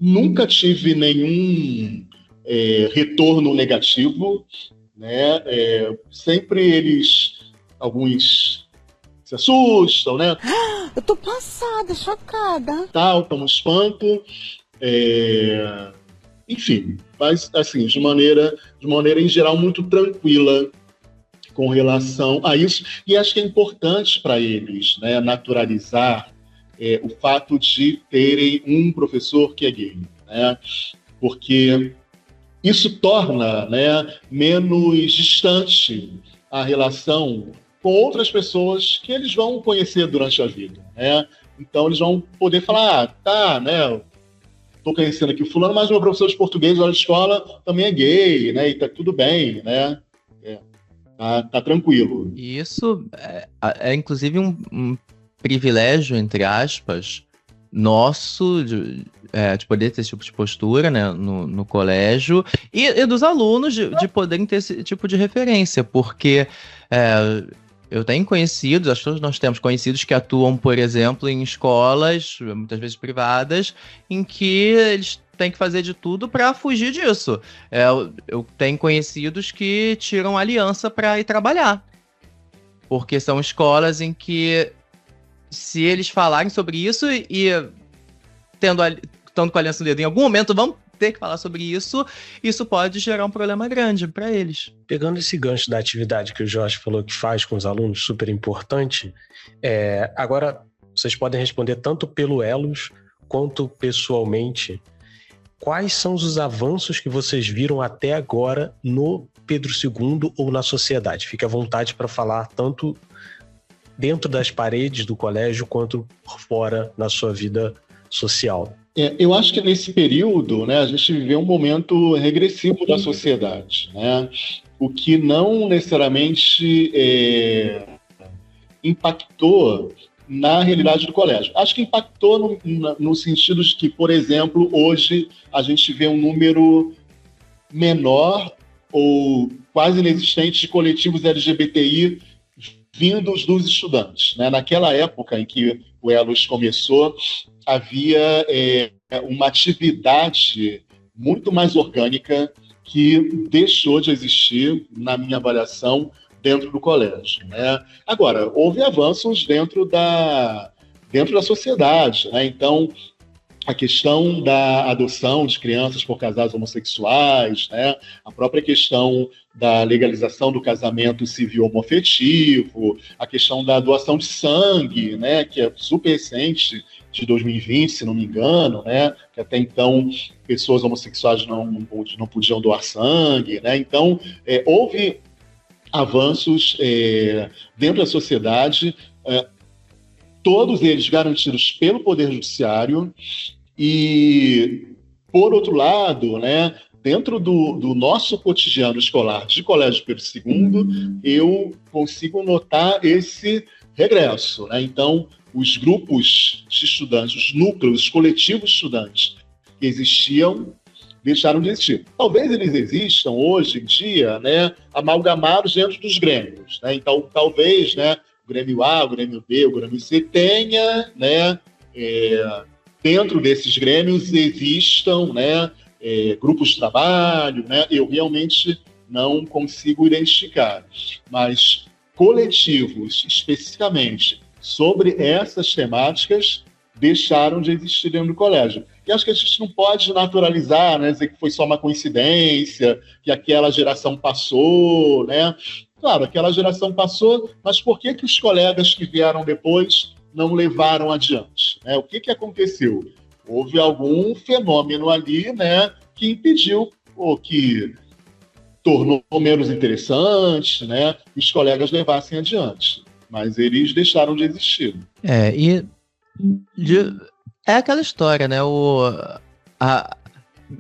Nunca tive nenhum retorno negativo, né, sempre alguns se assustam, né?
Eu tô passada, chocada.
Toma um espanto, enfim, mas assim, de maneira em geral muito tranquila com relação a isso, e acho que é importante para eles, né, naturalizar o fato de terem um professor que é gay, né, porque isso torna, né, menos distante a relação com outras pessoas que eles vão conhecer durante a vida, né, então eles vão poder falar, né, estou conhecendo aqui o fulano, mas meu professor de português lá na escola também é gay, né? E tá tudo bem, né? Tá tranquilo.
E isso é inclusive um privilégio, entre aspas, nosso de poder ter esse tipo de postura, né, no colégio, e dos alunos de poderem ter esse tipo de referência, porque eu tenho conhecidos, acho que todos nós temos conhecidos que atuam, por exemplo, em escolas, muitas vezes privadas, em que eles têm que fazer de tudo para fugir disso. Eu tenho conhecidos que tiram aliança para ir trabalhar, porque são escolas em que, se eles falarem sobre isso e estando com a aliança no dedo, em algum momento vão ter que falar sobre isso pode gerar um problema grande para eles.
Pegando esse gancho da atividade que o Jorge falou que faz com os alunos, super importante, agora vocês podem responder tanto pelo Elos quanto pessoalmente. Quais são os avanços que vocês viram até agora no Pedro II ou na sociedade? Fique à vontade para falar tanto dentro das paredes do colégio quanto fora na sua vida social.
Eu acho que nesse período, né, a gente viveu um momento regressivo da sociedade, né, o que não necessariamente impactou na realidade do colégio. Acho que impactou no sentido de que, por exemplo, hoje a gente vê um número menor ou quase inexistente de coletivos LGBTI vindos dos estudantes, né? Naquela época em que o Elos começou, havia uma atividade muito mais orgânica que deixou de existir, na minha avaliação, dentro do colégio, né? Agora, houve avanços dentro da sociedade, né? Então, a questão da adoção de crianças por casais homossexuais, né? A própria questão da legalização do casamento civil homoafetivo, a questão da doação de sangue, né? Que é super recente, de 2020, se não me engano, né? Que até então pessoas homossexuais não podiam doar sangue, né? Então, houve avanços dentro da sociedade, todos eles garantidos pelo Poder Judiciário e, por outro lado, né, dentro do nosso cotidiano escolar de Colégio Pedro II, eu consigo notar esse regresso, né? Então, os grupos de estudantes, os núcleos, os coletivos de estudantes que existiam, deixaram de existir. Talvez eles existam hoje em dia, né, amalgamados dentro dos grêmios, né? Então, talvez, né, o Grêmio A, o Grêmio B, o Grêmio C tenha, né, dentro desses grêmios existam, né, grupos de trabalho, né? Eu realmente não consigo identificar, mas coletivos especificamente sobre essas temáticas deixaram de existir dentro do colégio. E acho que a gente não pode naturalizar, né, dizer que foi só uma coincidência, que aquela geração passou, né? Claro, aquela geração passou, mas por que os colegas que vieram depois não levaram adiante, né? O que aconteceu? Houve algum fenômeno ali, né, que impediu, ou que tornou menos interessante, né, que os colegas levassem adiante. Mas eles deixaram de existir.
É aquela história, né?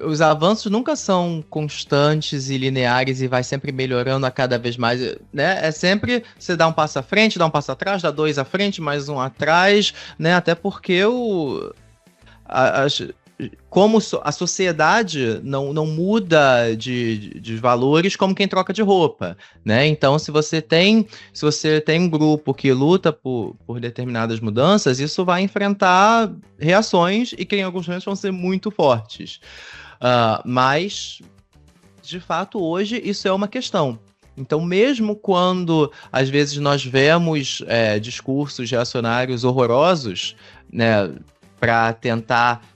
Os avanços nunca são constantes e lineares e vai sempre melhorando a cada vez mais, né? É sempre você dá um passo à frente, dá um passo atrás, dá dois à frente, mais um atrás, né? Até porque como a sociedade não muda de valores como quem troca de roupa, né? Então, se você tem um grupo que luta por determinadas mudanças, isso vai enfrentar reações e que em alguns momentos vão ser muito fortes. Mas, de fato, hoje isso é uma questão. Então, mesmo quando, às vezes, nós vemos discursos reacionários horrorosos, né, para tentar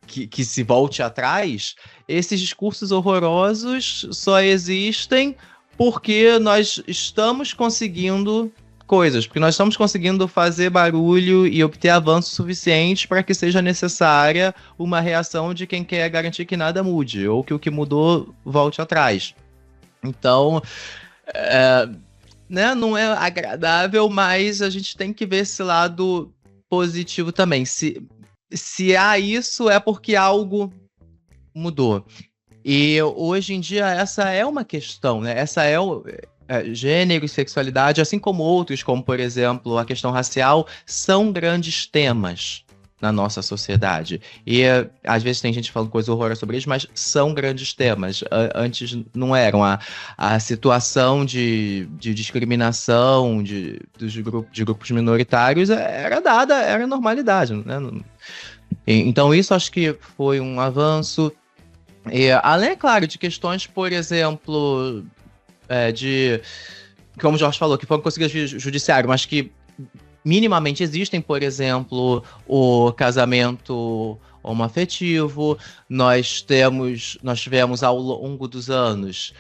que se volte atrás, esses discursos horrorosos só existem porque nós estamos conseguindo coisas, porque nós estamos conseguindo fazer barulho e obter avanços suficientes para que seja necessária uma reação de quem quer garantir que nada mude, ou que o que mudou volte atrás. Então, né, não é agradável, mas a gente tem que ver esse lado positivo também. Se há isso, é porque algo mudou. E hoje em dia essa é uma questão, né? Essa gênero e sexualidade, assim como outros, como por exemplo a questão racial, são grandes temas na nossa sociedade. E às vezes tem gente falando coisas horrorosas sobre eles, mas são grandes temas. Antes não eram. A situação de discriminação de grupos minoritários era normalidade, né? Então isso acho que foi um avanço. Além, claro, de questões, por exemplo, como o Jorge falou, que foram conseguidas via judiciário, mas que minimamente existem, por exemplo, o casamento homoafetivo. Nós tivemos ao longo dos anos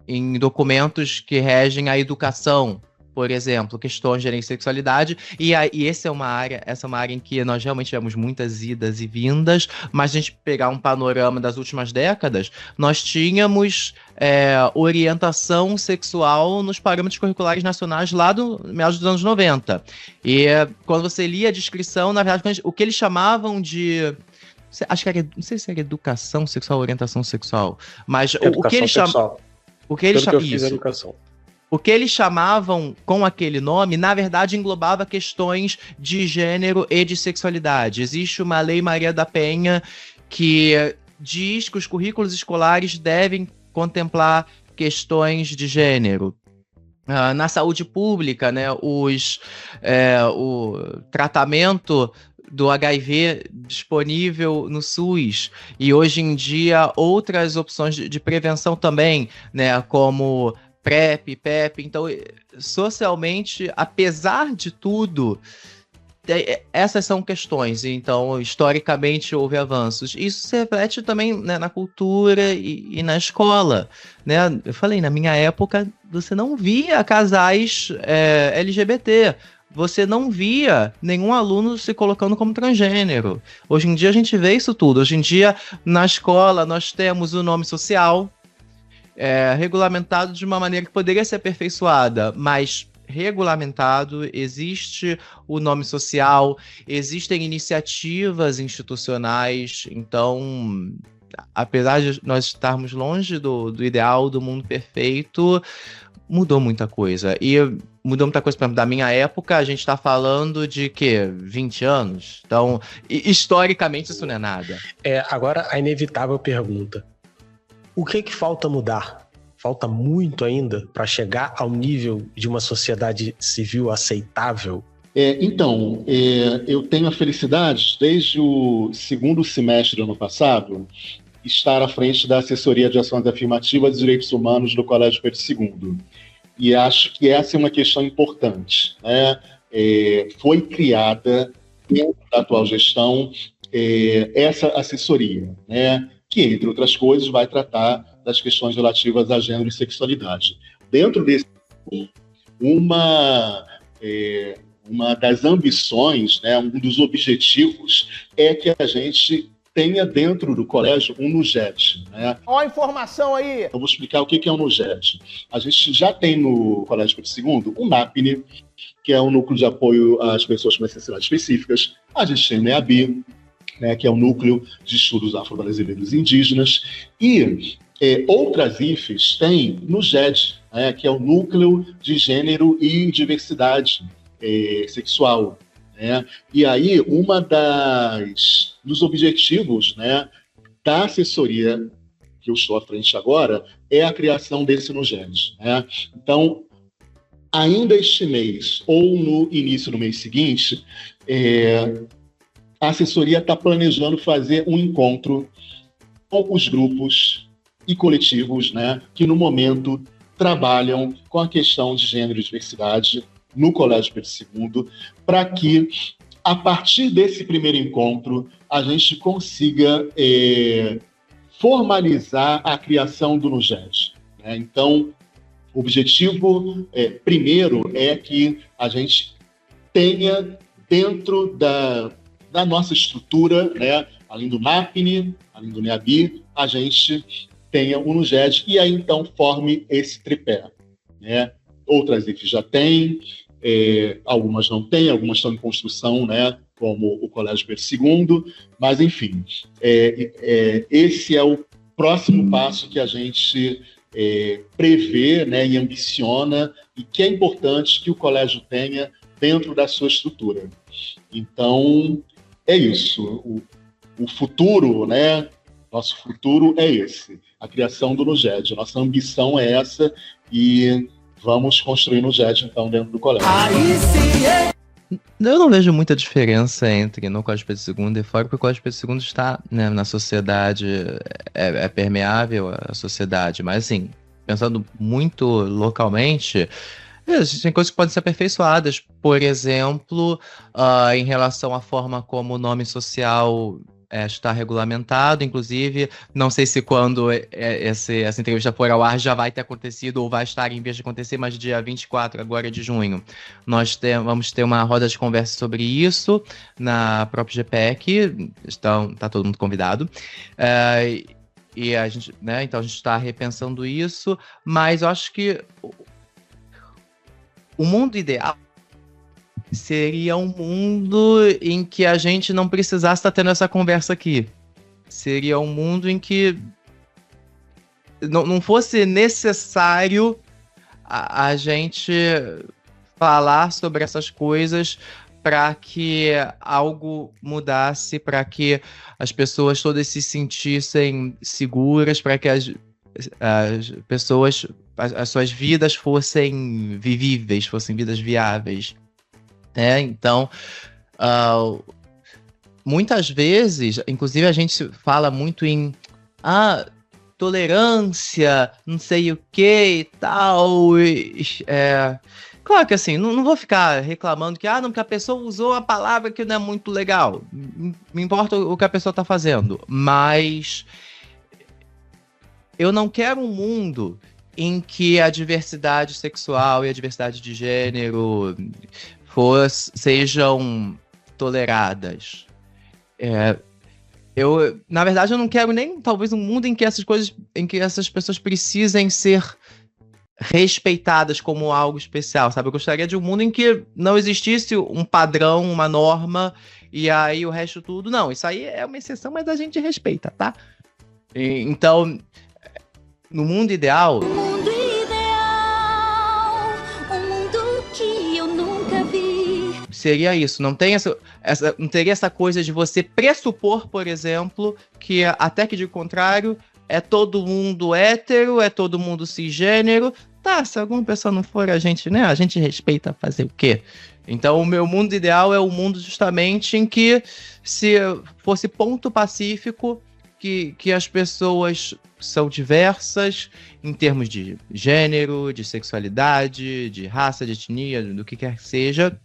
em documentos que regem a educação, por exemplo, questões de gênero e sexualidade, e essa é uma área em que nós realmente tivemos muitas idas e vindas, mas se a gente pegar um panorama das últimas décadas, nós tínhamos orientação sexual nos parâmetros curriculares nacionais lá do meados dos anos 90. E quando você lia a descrição, na verdade, o que eles chamavam de... Acho que não sei se era educação sexual ou orientação sexual, mas o que eles chamavam... O que eles chamavam com aquele nome, na verdade, englobava questões de gênero e de sexualidade. Existe uma Lei Maria da Penha que diz que os currículos escolares devem contemplar questões de gênero. Na saúde pública, né, o tratamento do HIV disponível no SUS, e hoje em dia outras opções de prevenção também, né, como PrEP, PEP. Então, socialmente, apesar de tudo, essas são questões. Então, historicamente, houve avanços. Isso se reflete também, né, na cultura e na escola, né? Eu falei, na minha época, você não via casais LGBT. Você não via nenhum aluno se colocando como transgênero. Hoje em dia, a gente vê isso tudo. Hoje em dia, na escola, nós temos o nome social regulamentado de uma maneira que poderia ser aperfeiçoada, mas regulamentado, existe o nome social, existem iniciativas institucionais. Então, apesar de nós estarmos longe do ideal, do mundo perfeito, mudou muita coisa. E mudou muita coisa, por exemplo, da minha época, a gente está falando de, 20 anos? Então, historicamente, isso não é nada.
Agora, a inevitável pergunta. O que falta mudar? Falta muito ainda para chegar ao nível de uma sociedade civil aceitável?
Então, eu tenho a felicidade, desde o segundo semestre do ano passado, estar à frente da Assessoria de Ações Afirmativas e Direitos Humanos do Colégio Pedro II. E acho que essa é uma questão importante, né? Foi criada, dentro da atual gestão, essa assessoria, né? Que, entre outras coisas, vai tratar das questões relativas a gênero e sexualidade. Dentro desse, uma das ambições, né, um dos objetivos, é que a gente tenha dentro do colégio um NUGET. Né?
Ó a informação aí!
Eu vou explicar o que é um NUGET. A gente já tem no Colégio Pedro II o NAPNE, que é o Núcleo de Apoio às Pessoas com Necessidades Específicas. A gente tem o NEABI, né, que é o Núcleo de Estudos Afro-Brasileiros e Indígenas, e outras IFES têm no GED, né, que é o Núcleo de Gênero e Diversidade Sexual. Né? E aí, dos objetivos, né, da assessoria que eu estou à frente agora é a criação desse NUGED. Né? Então, ainda este mês, ou no início do mês seguinte, a assessoria está planejando fazer um encontro com os grupos e coletivos, né, que no momento trabalham com a questão de gênero e diversidade no Colégio Pedro II, para que, a partir desse primeiro encontro, a gente consiga formalizar a criação do NUGED. Né? Então, o objetivo primeiro é que a gente tenha dentro da nossa estrutura, né, além do NAPNE, além do NEABI, a gente tenha o NUGED e aí então forme esse tripé. Né? Outras IFES já têm, algumas não têm, algumas estão em construção, né, como o Colégio Pedro II, mas enfim, esse é o próximo passo que a gente prevê, né, e ambiciona, e que é importante que o colégio tenha dentro da sua estrutura. Então, é isso. O futuro, né? Nosso futuro é esse, a criação do NUGED. Nossa ambição é essa e vamos construir o NUGED, então, dentro do colégio.
Eu não vejo muita diferença entre no Colégio Pedro II e fora, porque o Colégio Pedro II está, né, na sociedade, é permeável à sociedade, mas assim, pensando muito localmente, existem coisas que podem ser aperfeiçoadas. Por exemplo, em relação à forma como o nome social está regulamentado. Inclusive, não sei se quando essa entrevista for ao ar já vai ter acontecido ou vai estar em vez de acontecer, mas dia 24 agora de junho nós vamos ter uma roda de conversa sobre isso na própria GPEC. Tá todo mundo convidado. E a gente, né, então a gente está repensando isso, mas eu acho que o mundo ideal seria um mundo em que a gente não precisasse estar tendo essa conversa aqui. Seria um mundo em que não fosse necessário a gente falar sobre essas coisas para que algo mudasse, para que as pessoas todas se sentissem seguras, para que as pessoas, as suas vidas fossem vivíveis, fossem vidas viáveis. Então, muitas vezes, inclusive a gente fala muito em tolerância, não sei o que e tal. Claro que assim, não vou ficar reclamando que, não, porque a pessoa usou a palavra que não é muito legal. Me importa o que a pessoa tá fazendo. Mas eu não quero um mundo em que a diversidade sexual e a diversidade de gênero sejam toleradas. Na verdade, eu não quero nem, talvez, um mundo em que essas pessoas precisem ser respeitadas como algo especial, sabe? Eu gostaria de um mundo em que não existisse um padrão, uma norma, e aí o resto tudo, não, isso aí é uma exceção, mas a gente respeita, tá? Então, no mundo ideal...
Um mundo que eu nunca vi.
Seria isso, não teria essa coisa de você pressupor, por exemplo, que até que de contrário, é todo mundo hétero, é todo mundo cisgênero. Tá, se alguma pessoa não for, a gente respeita fazer o quê? Então, o meu mundo ideal é o mundo justamente em que, se fosse ponto pacífico, que as pessoas são diversas em termos de gênero, de sexualidade, de raça, de etnia, do que quer que seja,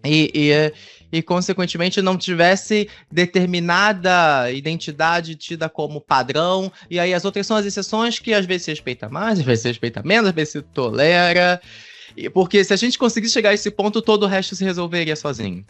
e consequentemente não tivesse determinada identidade tida como padrão, e aí as outras são as exceções que às vezes se respeita mais, às vezes se respeita menos, às vezes se tolera, porque se a gente conseguisse chegar a esse ponto, todo o resto se resolveria sozinho.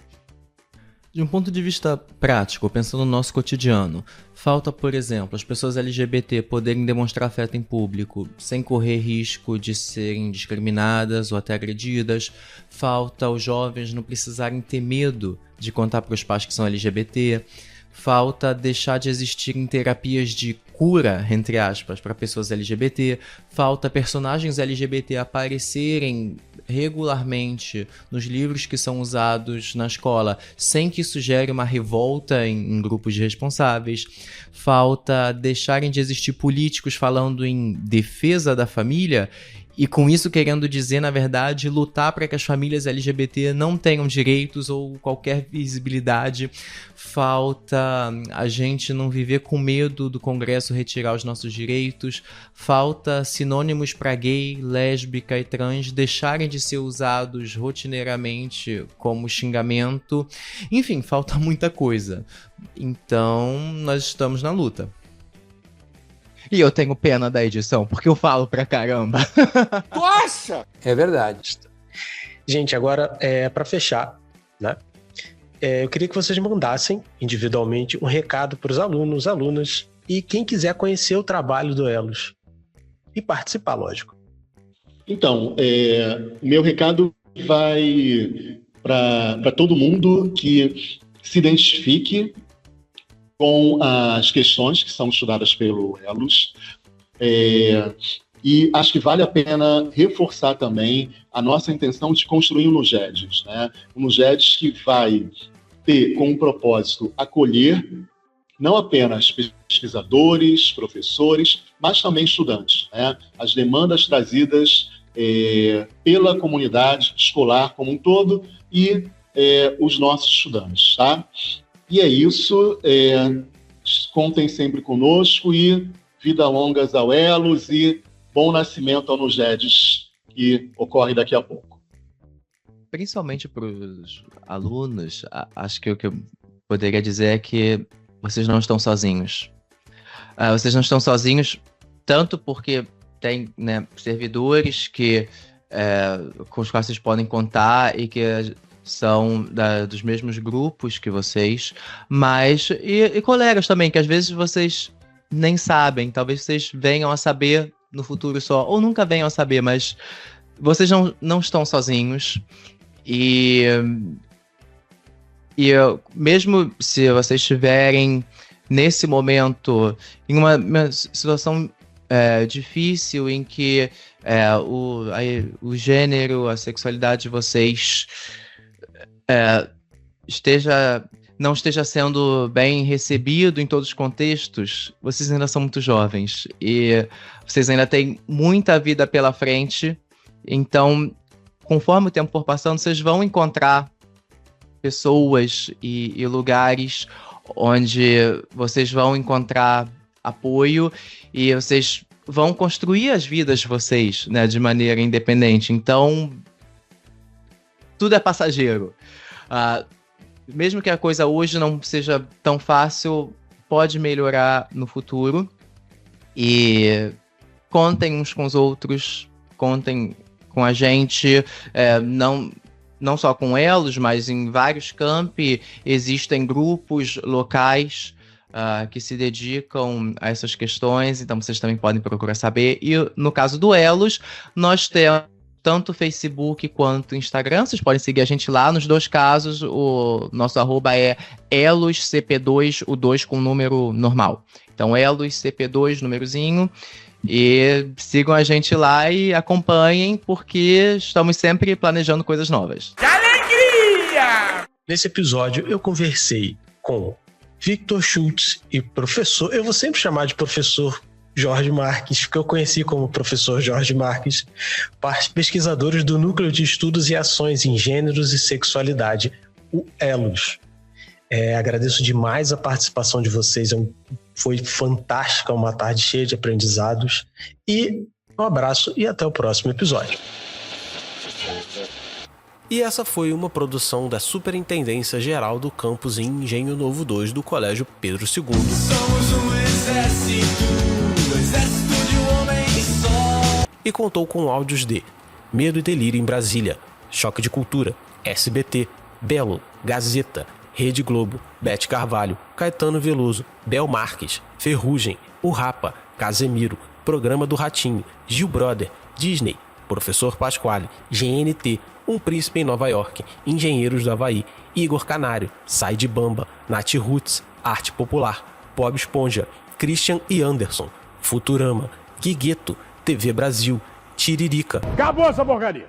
De um ponto de vista prático, pensando no nosso cotidiano, falta, por exemplo, as pessoas LGBT poderem demonstrar afeto em público sem correr risco de serem discriminadas ou até agredidas. Falta os jovens não precisarem ter medo de contar para os pais que são LGBT. Falta deixar de existirem terapias de cura, entre aspas, para pessoas LGBT. Falta personagens LGBT aparecerem regularmente nos livros que são usados na escola, sem que isso gere uma revolta em grupos de responsáveis. Falta deixarem de existir políticos falando em defesa da família e com isso querendo dizer, na verdade, lutar para que as famílias LGBT não tenham direitos ou qualquer visibilidade. Falta a gente não viver com medo do Congresso retirar os nossos direitos. Falta sinônimos para gay, lésbica e trans deixarem de ser usados rotineiramente como xingamento. Enfim, falta muita coisa. Então, nós estamos na luta.
E eu tenho pena da edição, porque eu falo pra caramba.
Nossa!
É verdade.
Gente, agora, para fechar, né? Eu queria que vocês mandassem individualmente um recado para os alunos, alunas e quem quiser conhecer o trabalho do Elos. E participar, lógico.
Então, o meu recado vai para todo mundo que se identifique com as questões que são estudadas pelo Elos. E acho que vale a pena reforçar também a nossa intenção de construir um NUGEDS, né? Um NUGEDS que vai ter como propósito acolher não apenas pesquisadores, professores, mas também estudantes, né? As demandas trazidas pela comunidade escolar como um todo e os nossos estudantes, tá? E é isso, contem sempre conosco e vida longas ao Elos e bom nascimento ao NUGEDS, que ocorre daqui a pouco.
Principalmente para os alunos, acho que o que eu poderia dizer é que vocês não estão sozinhos. Vocês não estão sozinhos tanto porque tem, né, servidores com os quais vocês podem contar e que são dos mesmos grupos que vocês, mas e colegas também, que às vezes vocês nem sabem, talvez vocês venham a saber no futuro só, ou nunca venham a saber, mas vocês não estão sozinhos, e mesmo se vocês estiverem nesse momento em uma situação difícil em que o gênero, a sexualidade de vocês não esteja sendo bem recebido em todos os contextos, vocês ainda são muito jovens e vocês ainda têm muita vida pela frente. Então, conforme o tempo for passando, vocês vão encontrar pessoas e lugares onde vocês vão encontrar apoio e vocês vão construir as vidas de vocês, né, de maneira independente. Então, tudo é passageiro. Mesmo que a coisa hoje não seja tão fácil, pode melhorar no futuro. E contem uns com os outros, contem com a gente, não só com Elos, mas em vários campi existem grupos locais que se dedicam a essas questões, então vocês também podem procurar saber. E no caso do Elos, nós temos tanto Facebook quanto Instagram, vocês podem seguir a gente lá nos dois casos, o nosso arroba é ElosCP2, o 2 com número normal. Então ElosCP2, númerozinho, e sigam a gente lá e acompanhem, porque estamos sempre planejando coisas novas.
Que alegria!
Nesse episódio eu conversei com Victor Schultz e professor, eu vou sempre chamar de professor Jorge Marques, porque eu conheci como professor Jorge Marques, pesquisadores do Núcleo de Estudos e Ações em Gêneros e Sexualidade, o Elos. Agradeço demais a participação de vocês, foi fantástica, uma tarde cheia de aprendizados, e um abraço e até o próximo episódio.
E essa foi uma produção da Superintendência Geral do Campus em Engenho Novo 2 do Colégio Pedro II.
Somos um exército de um homem só.
E contou com áudios de Medo e Delírio em Brasília, Choque de Cultura, SBT, Belo, Gazeta, Rede Globo, Bete Carvalho, Caetano Veloso, Bel Marques, Ferrugem, O Rapa, Casemiro, Programa do Ratinho, Gil Brother, Disney, Professor Pasquale, GNT, Um Príncipe em Nova York, Engenheiros do Havaí, Igor Canário, Sai de Bamba, Nath Roots, Arte Popular, Bob Esponja, Christian e Anderson, Futurama, Guigueto, TV Brasil, Tiririca.
Acabou essa porcaria!